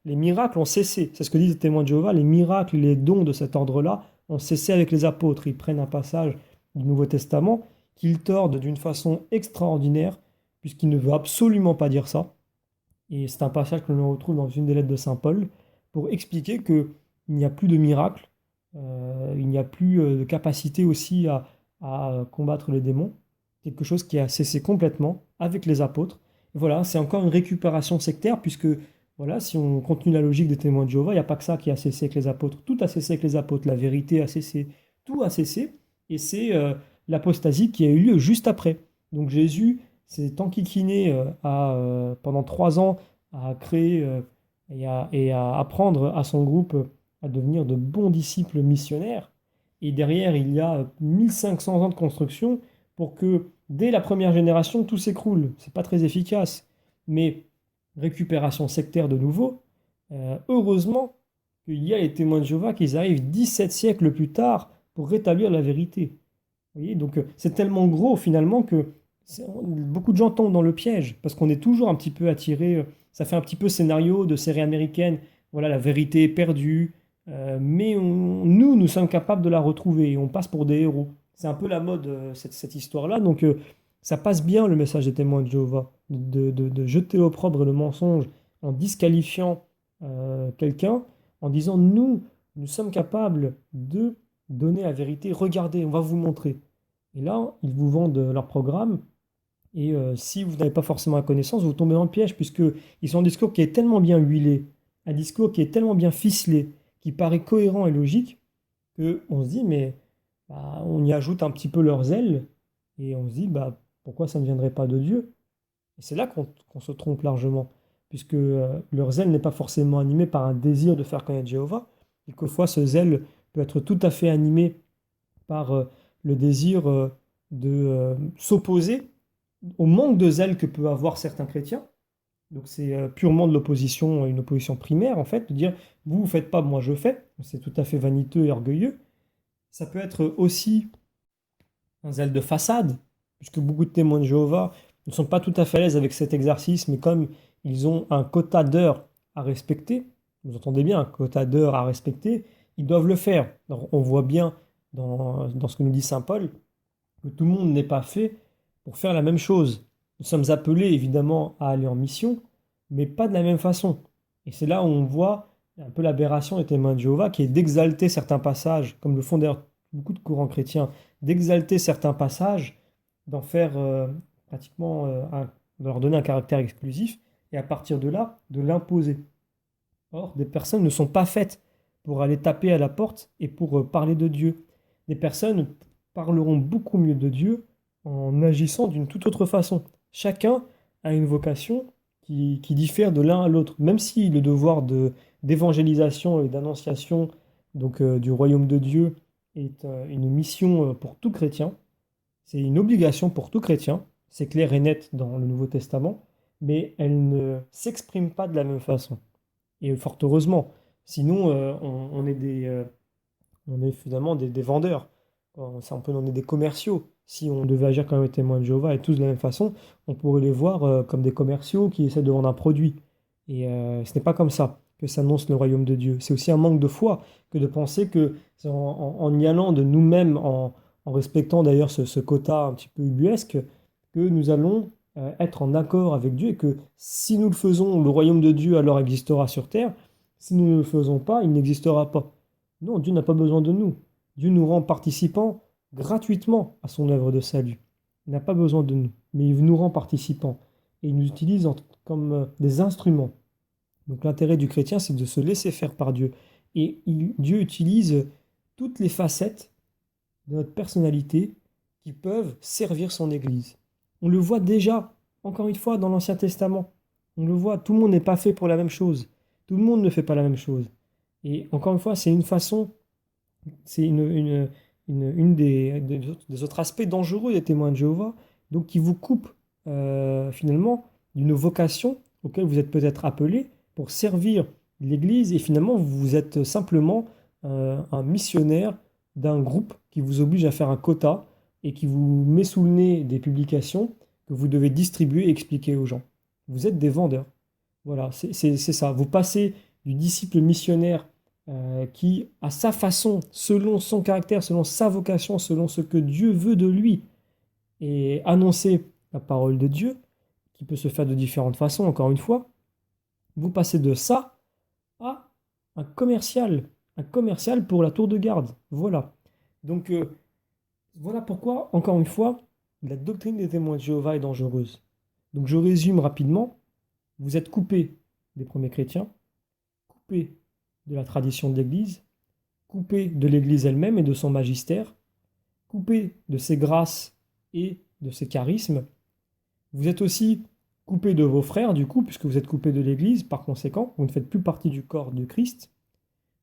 Les miracles ont cessé. C'est ce que disent les témoins de Jéhovah. Les miracles, les dons de cet ordre-là ont cessé avec les apôtres. Ils prennent un passage du Nouveau Testament qu'ils tordent d'une façon extraordinaire, puisqu'il ne veut absolument pas dire ça. Et c'est un passage que l'on retrouve dans une des lettres de Saint Paul, pour expliquer qu'il n'y a plus de miracles, il n'y a plus de capacité aussi à combattre les démons, quelque chose qui a cessé complètement avec les apôtres. Et voilà, c'est encore une récupération sectaire, puisque voilà, si on continue la logique des témoins de Jéhovah, il n'y a pas que ça qui a cessé avec les apôtres, tout a cessé avec les apôtres, la vérité a cessé, tout a cessé, et c'est l'apostasie qui a eu lieu juste après. Donc Jésus s'est enquiquiné pendant 3 ans à créer et à apprendre à son groupe à devenir de bons disciples missionnaires. Et derrière, il y a 1500 ans de construction pour que dès la première génération, tout s'écroule. C'est pas très efficace. Mais récupération sectaire de nouveau, heureusement qu'il y a les témoins de Jéhovah qui arrivent 17 siècles plus tard pour rétablir la vérité. Vous voyez, donc c'est tellement gros finalement que beaucoup de gens tombent dans le piège parce qu'on est toujours un petit peu attiré. Ça fait un petit peu scénario de série américaine. Voilà, la vérité est perdue, mais nous sommes capables de la retrouver et on passe pour des héros. C'est un peu la mode, cette histoire-là. Donc, ça passe bien le message des témoins de Jéhovah, de jeter l'opprobre et le mensonge en disqualifiant quelqu'un, en disant nous sommes capables de donner la vérité. Regardez, on va vous montrer. Et là, ils vous vendent leur programme. Et si vous n'avez pas forcément la connaissance, vous tombez dans le piège, puisqu'ils sont un discours qui est tellement bien huilé, un discours qui est tellement bien ficelé, qui paraît cohérent et logique, qu'on se dit, mais bah, on y ajoute un petit peu leur zèle, et on se dit, bah, pourquoi ça ne viendrait pas de Dieu? Et c'est là qu'on se trompe largement, puisque leur zèle n'est pas forcément animé par un désir de faire connaître Jéhovah. Quelquefois, ce zèle peut être tout à fait animé par le désir de s'opposer au manque de zèle que peuvent avoir certains chrétiens. Donc c'est purement de l'opposition, une opposition primaire en fait, de dire vous ne faites pas, moi je fais. C'est tout à fait vaniteux et orgueilleux. Ça peut être aussi un zèle de façade, puisque beaucoup de témoins de Jéhovah ne sont pas tout à fait à l'aise avec cet exercice, mais comme ils ont un quota d'heures à respecter, vous entendez bien, un quota d'heures à respecter, ils doivent le faire. Alors, on voit bien dans ce que nous dit Saint Paul que tout le monde n'est pas fait pour faire la même chose. Nous sommes appelés évidemment à aller en mission, mais pas de la même façon. Et c'est là où on voit un peu l'aberration des témoins de Jéhovah, qui est d'exalter certains passages, comme le font d'ailleurs beaucoup de courants chrétiens, d'exalter certains passages, d'en faire pratiquement, de leur donner un caractère exclusif, et à partir de là, de l'imposer. Or, des personnes ne sont pas faites pour aller taper à la porte et pour parler de Dieu. Des personnes parleront beaucoup mieux de Dieu en agissant d'une toute autre façon. Chacun a une vocation qui diffère de l'un à l'autre, même si le devoir d'évangélisation et d'annonciation du royaume de Dieu est une mission pour tout chrétien, c'est une obligation pour tout chrétien, c'est clair et net dans le Nouveau Testament, mais elle ne s'exprime pas de la même façon. Et fort heureusement. Sinon, on est finalement des vendeurs. On peut donner des commerciaux. Si on devait agir comme les témoins de Jéhovah et tous de la même façon, on pourrait les voir comme des commerciaux qui essaient de vendre un produit. Et ce n'est pas comme ça que s'annonce le royaume de Dieu. C'est aussi un manque de foi que de penser que c'est en y allant de nous-mêmes, en respectant d'ailleurs ce quota un petit peu ubuesque, que nous allons être en accord avec Dieu et que si nous le faisons, le royaume de Dieu alors existera sur terre. Si nous ne le faisons pas, il n'existera pas. Non, Dieu n'a pas besoin de nous. Dieu nous rend participants gratuitement à son œuvre de salut. Il n'a pas besoin de nous, mais il nous rend participants et il nous utilise comme des instruments. Donc l'intérêt du chrétien, c'est de se laisser faire par Dieu. Et Dieu utilise toutes les facettes de notre personnalité qui peuvent servir son Église. On le voit déjà, encore une fois, dans l'Ancien Testament. On le voit, tout le monde n'est pas fait pour la même chose. Tout le monde ne fait pas la même chose. Et encore une fois, c'est une façon, c'est une des autres aspects dangereux des témoins de Jéhovah, donc qui vous coupe finalement d'une vocation auquel vous êtes peut-être appelé pour servir l'Église et finalement vous êtes simplement un missionnaire d'un groupe qui vous oblige à faire un quota et qui vous met sous le nez des publications que vous devez distribuer et expliquer aux gens. Vous êtes des vendeurs. Voilà, c'est ça. Vous passez du disciple missionnaire qui, à sa façon, selon son caractère, selon sa vocation, selon ce que Dieu veut de lui, et annoncer la parole de Dieu, qui peut se faire de différentes façons, encore une fois, vous passez de ça à un commercial pour la tour de garde. Voilà. Donc, voilà pourquoi, encore une fois, la doctrine des témoins de Jéhovah est dangereuse. Donc, je résume rapidement. Vous êtes coupé des premiers chrétiens, coupé de la tradition de l'Église, coupé de l'Église elle-même et de son magistère, coupé de ses grâces et de ses charismes. Vous êtes aussi coupé de vos frères, du coup, puisque vous êtes coupé de l'Église, par conséquent, vous ne faites plus partie du corps de Christ.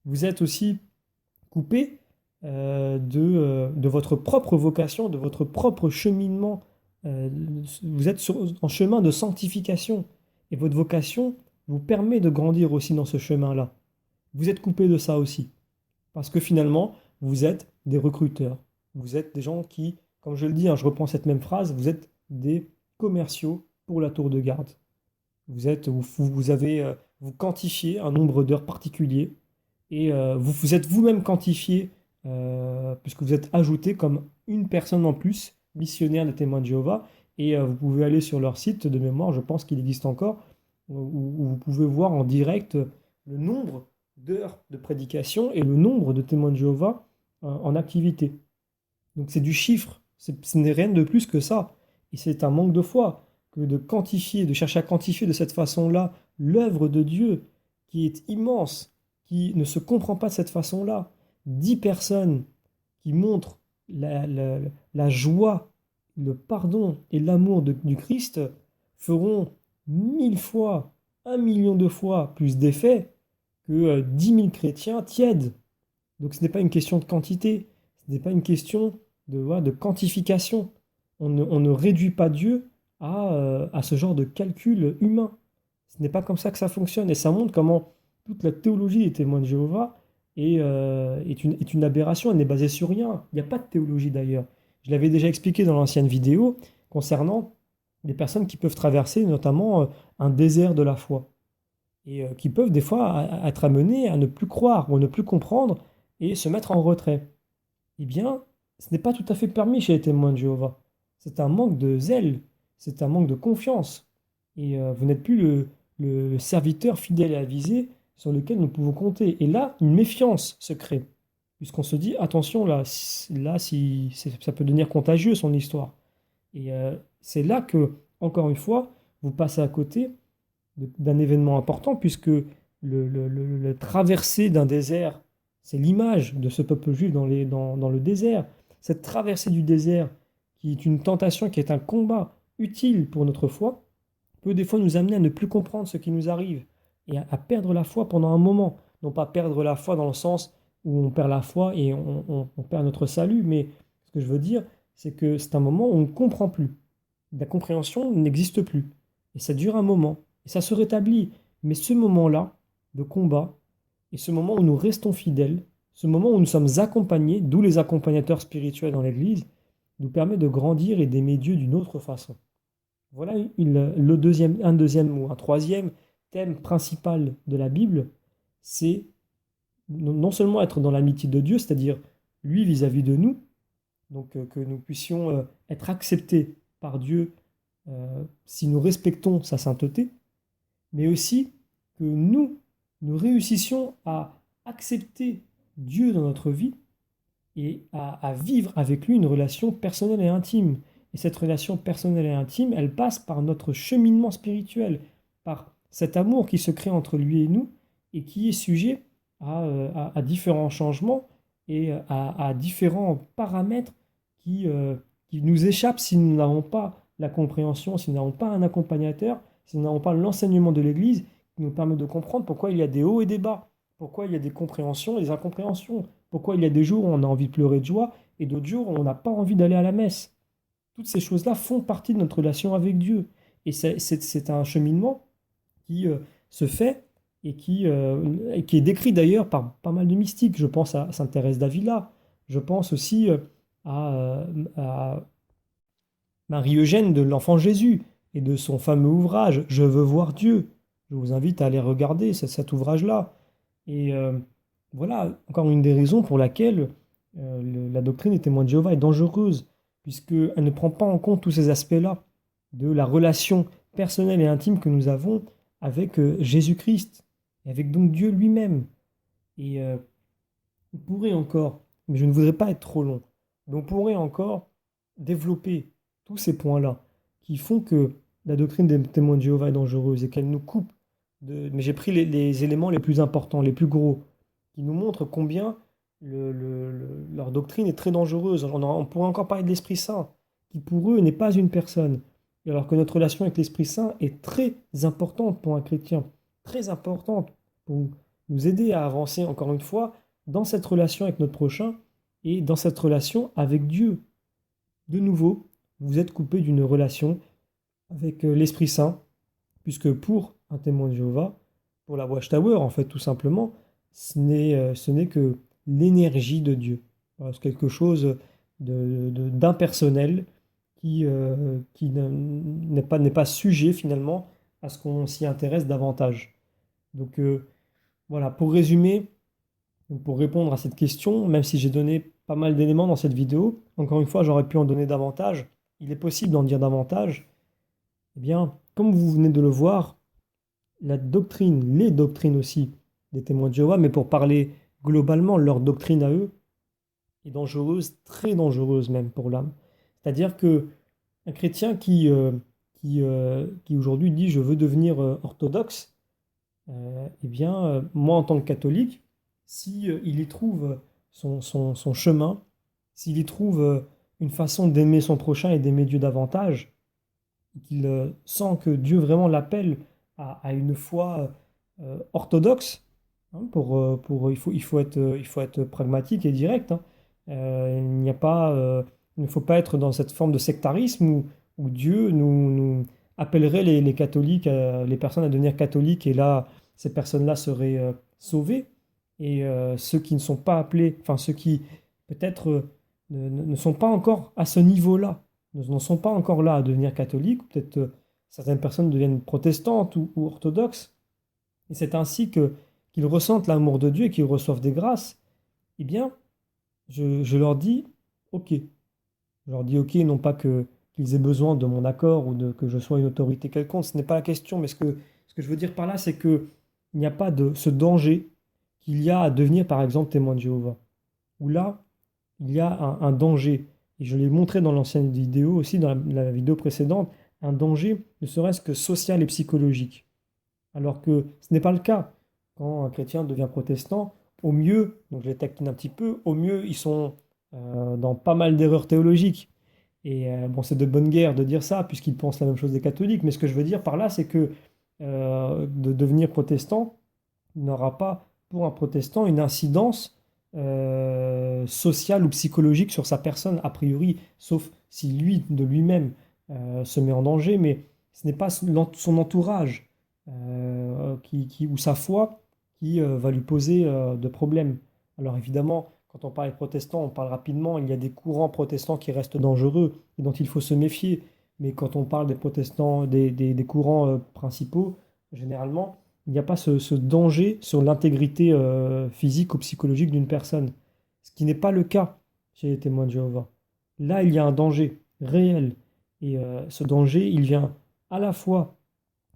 Vous êtes aussi coupé de votre propre vocation, de votre propre cheminement. Vous êtes en chemin de sanctification. Et votre vocation vous permet de grandir aussi dans ce chemin-là. Vous êtes coupé de ça aussi. Parce que finalement, vous êtes des recruteurs. Vous êtes des gens qui, comme je le dis, hein, je reprends cette même phrase, vous êtes des commerciaux pour la tour de garde. Vous quantifiez un nombre d'heures particulier et vous êtes vous-même quantifié puisque vous êtes ajouté comme une personne en plus, missionnaire des témoins de Jéhovah. Et vous pouvez aller sur leur site de mémoire, je pense qu'il existe encore, où vous pouvez voir en direct le nombre d'heures de prédication et le nombre de témoins de Jéhovah en activité. Donc c'est du chiffre, ce n'est rien de plus que ça. Et c'est un manque de foi que de quantifier, de chercher à quantifier de cette façon-là l'œuvre de Dieu qui est immense, qui ne se comprend pas de cette façon-là. 10 personnes qui montrent la joie, le pardon et l'amour du Christ feront 1000 fois, 1 million de fois plus d'effet que 10 000 chrétiens tièdes. Donc ce n'est pas une question de quantité, ce n'est pas une question de quantification. On ne réduit pas Dieu à ce genre de calcul humain. Ce n'est pas comme ça que ça fonctionne. Et ça montre comment toute la théologie des témoins de Jéhovah est une aberration. Elle n'est basée sur rien. Il n'y a pas de théologie d'ailleurs. Je l'avais déjà expliqué dans l'ancienne vidéo concernant les personnes qui peuvent traverser notamment un désert de la foi. Et qui peuvent des fois être amenées à ne plus croire ou à ne plus comprendre et se mettre en retrait. Eh bien, ce n'est pas tout à fait permis chez les témoins de Jéhovah. C'est un manque de zèle, c'est un manque de confiance. Et vous n'êtes plus le serviteur fidèle et avisé sur lequel nous pouvons compter. Et là, une méfiance se crée, puisqu'on se dit, attention, ça peut devenir contagieux, son histoire. Et c'est là que, encore une fois, vous passez à côté d'un événement important, puisque le traversée d'un désert, c'est l'image de ce peuple juif dans le désert. Cette traversée du désert, qui est une tentation, qui est un combat utile pour notre foi, peut des fois nous amener à ne plus comprendre ce qui nous arrive et à perdre la foi pendant un moment. Non pas perdre la foi dans le sens où on perd la foi et on perd notre salut, mais ce que je veux dire, c'est que c'est un moment où on ne comprend plus. La compréhension n'existe plus. Et ça dure un moment. Et ça se rétablit. Mais ce moment-là de combat, et ce moment où nous restons fidèles, ce moment où nous sommes accompagnés, d'où les accompagnateurs spirituels dans l'Église, nous permet de grandir et d'aimer Dieu d'une autre façon. Voilà un deuxième ou un troisième thème principal de la Bible, c'est non seulement être dans l'amitié de Dieu, c'est-à-dire lui vis-à-vis de nous, donc que nous puissions être acceptés par Dieu si nous respectons sa sainteté, mais aussi que nous réussissions à accepter Dieu dans notre vie et à vivre avec lui une relation personnelle et intime. Et cette relation personnelle et intime, elle passe par notre cheminement spirituel, par cet amour qui se crée entre lui et nous et qui est sujet à différents changements et à différents paramètres qui nous échappent si nous n'avons pas la compréhension, si nous n'avons pas un accompagnateur, si nous n'avons pas l'enseignement de l'Église qui nous permet de comprendre pourquoi il y a des hauts et des bas, pourquoi il y a des compréhensions et des incompréhensions, pourquoi il y a des jours où on a envie de pleurer de joie et d'autres jours où on n'a pas envie d'aller à la messe. Toutes ces choses-là font partie de notre relation avec Dieu. Et c'est un cheminement qui se fait et qui est décrit d'ailleurs par pas mal de mystiques. Je pense à Sainte Thérèse d'Avila, je pense aussi à Marie-Eugène de l'Enfant Jésus et de son fameux ouvrage Je veux voir Dieu. Je vous invite à aller regarder cet ouvrage-là. Et voilà, encore une des raisons pour laquelle la doctrine des témoins de Jéhovah est dangereuse, puisqu'elle ne prend pas en compte tous ces aspects-là de la relation personnelle et intime que nous avons avec Jésus-Christ, et avec donc Dieu lui-même. Et on pourrait encore, mais je ne voudrais pas être trop long, mais on pourrait encore développer tous ces points-là qui font que la doctrine des témoins de Jéhovah est dangereuse et qu'elle nous coupe mais j'ai pris les éléments les plus importants, les plus gros, qui nous montrent combien leur doctrine est très dangereuse. On pourrait encore parler de l'Esprit Saint, qui pour eux n'est pas une personne, alors que notre relation avec l'Esprit Saint est très importante pour un chrétien, très importante pour nous aider à avancer, encore une fois, dans cette relation avec notre prochain et dans cette relation avec Dieu. De nouveau, vous êtes coupé d'une relation avec l'Esprit Saint, puisque pour un témoin de Jéhovah, pour la Watchtower, en fait, tout simplement, ce n'est que l'énergie de Dieu. Voilà, c'est quelque chose d'impersonnel qui n'est pas sujet finalement à ce qu'on s'y intéresse davantage. Donc voilà, pour résumer, pour répondre à cette question, même si j'ai donné pas mal d'éléments dans cette vidéo, encore une fois, j'aurais pu en donner davantage. Il est possible d'en dire davantage. Eh bien, comme vous venez de le voir, la doctrine, les doctrines aussi des témoins de Jéhovah, mais pour parler globalement, leur doctrine à eux est dangereuse, très dangereuse même pour l'âme. C'est-à-dire que un chrétien qui aujourd'hui dit je veux devenir orthodoxe, eh bien, moi en tant que catholique, si il y trouve son chemin, s'il y trouve une façon d'aimer son prochain et d'aimer Dieu davantage, qu'il sent que Dieu vraiment l'appelle à une foi orthodoxe, hein, il faut être pragmatique et direct, hein. Il ne faut pas être dans cette forme de sectarisme où Dieu nous appellerait les catholiques, les personnes à devenir catholiques, et là, ces personnes-là seraient sauvées, et ceux qui ne sont pas appelés, enfin ceux qui peut-être ne sont pas encore à ce niveau-là, n'en sont pas encore là à devenir catholiques, peut-être certaines personnes deviennent protestantes ou orthodoxes, et c'est ainsi qu'ils ressentent l'amour de Dieu et qu'ils reçoivent des grâces, eh bien, je leur dis OK. Je leur dis OK, non pas qu'ils qu'ils aient besoin de mon accord ou que je sois une autorité quelconque. Ce n'est pas la question, mais ce que je veux dire par là, c'est qu'il n'y a pas de ce danger qu'il y a à devenir, par exemple, témoin de Jéhovah. Où là, il y a un danger, et je l'ai montré dans l'ancienne vidéo aussi, dans la vidéo précédente, un danger ne serait-ce que social et psychologique. Alors que ce n'est pas le cas. Quand un chrétien devient protestant, au mieux, donc je les taquine un petit peu, au mieux ils sont dans pas mal d'erreurs théologiques. Et bon, c'est de bonne guerre de dire ça, puisqu'ils pensent la même chose des catholiques, mais ce que je veux dire par là, c'est que de devenir protestant n'aura pas, pour un protestant, une incidence sociale ou psychologique sur sa personne, a priori, sauf si lui, de lui-même, se met en danger, mais ce n'est pas son entourage ou sa foi qui va lui poser de problèmes. Alors évidemment, quand on parle des protestants, on parle rapidement, il y a des courants protestants qui restent dangereux et dont il faut se méfier. Mais quand on parle des protestants, des courants principaux, généralement, il n'y a pas ce danger sur l'intégrité physique ou psychologique d'une personne. Ce qui n'est pas le cas chez les témoins de Jéhovah. Là, il y a un danger réel. Et ce danger, il vient à la fois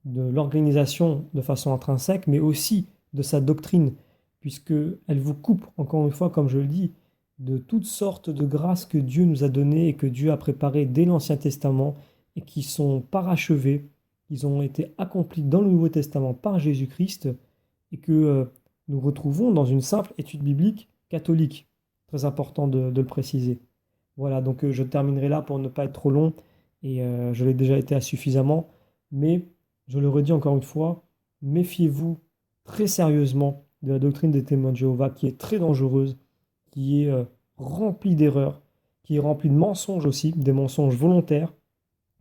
de l'organisation de façon intrinsèque, mais aussi de sa doctrine, puisqu'elle vous coupe, encore une fois, comme je le dis, de toutes sortes de grâces que Dieu nous a données et que Dieu a préparées dès l'Ancien Testament et qui sont parachevées, ils ont été accomplis dans le Nouveau Testament par Jésus-Christ et que nous retrouvons dans une simple étude biblique catholique. Très important de le préciser. Voilà, donc je terminerai là pour ne pas être trop long et je l'ai déjà été suffisamment, mais je le redis encore une fois, méfiez-vous très sérieusement de la doctrine des témoins de Jéhovah qui est très dangereuse, qui est remplie d'erreurs, qui est remplie de mensonges aussi, des mensonges volontaires.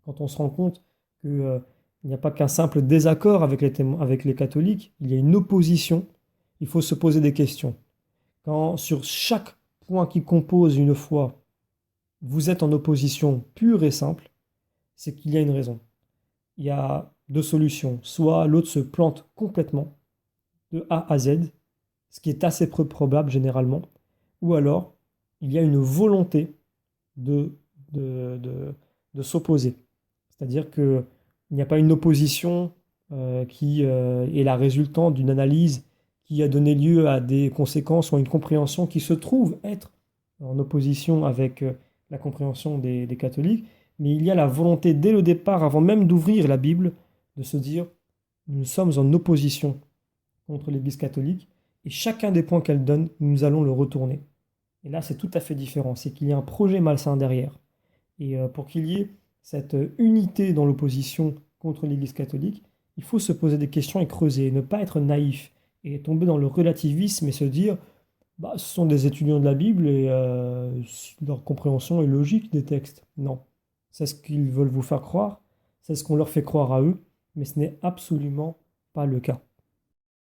Quand on se rend compte que, il n'y a pas qu'un simple désaccord avec avec les catholiques, il y a une opposition, il faut se poser des questions. Quand sur chaque point qui compose une foi, vous êtes en opposition pure et simple, c'est qu'il y a une raison. Il y a deux solutions. Soit l'autre se plante complètement, de A à Z, ce qui est assez peu probable généralement, ou alors il y a une volonté de, de, de, de s'opposer. C'est-à-dire qu'il n'y a pas une opposition qui est la résultante d'une analyse qui a donné lieu à des conséquences ou à une compréhension qui se trouve être en opposition avec la compréhension des catholiques, mais il y a la volonté dès le départ, avant même d'ouvrir la Bible, de se dire, nous sommes en opposition contre l'Église catholique, et chacun des points qu'elle donne, nous allons le retourner. Et là, c'est tout à fait différent, c'est qu'il y a un projet malsain derrière. Et pour qu'il y ait cette unité dans l'opposition contre l'Église catholique, il faut se poser des questions et creuser, ne pas être naïf, et tomber dans le relativisme et se dire, bah, ce sont des étudiants de la Bible et leur compréhension est logique des textes. Non, c'est ce qu'ils veulent vous faire croire, c'est ce qu'on leur fait croire à eux, mais ce n'est absolument pas le cas.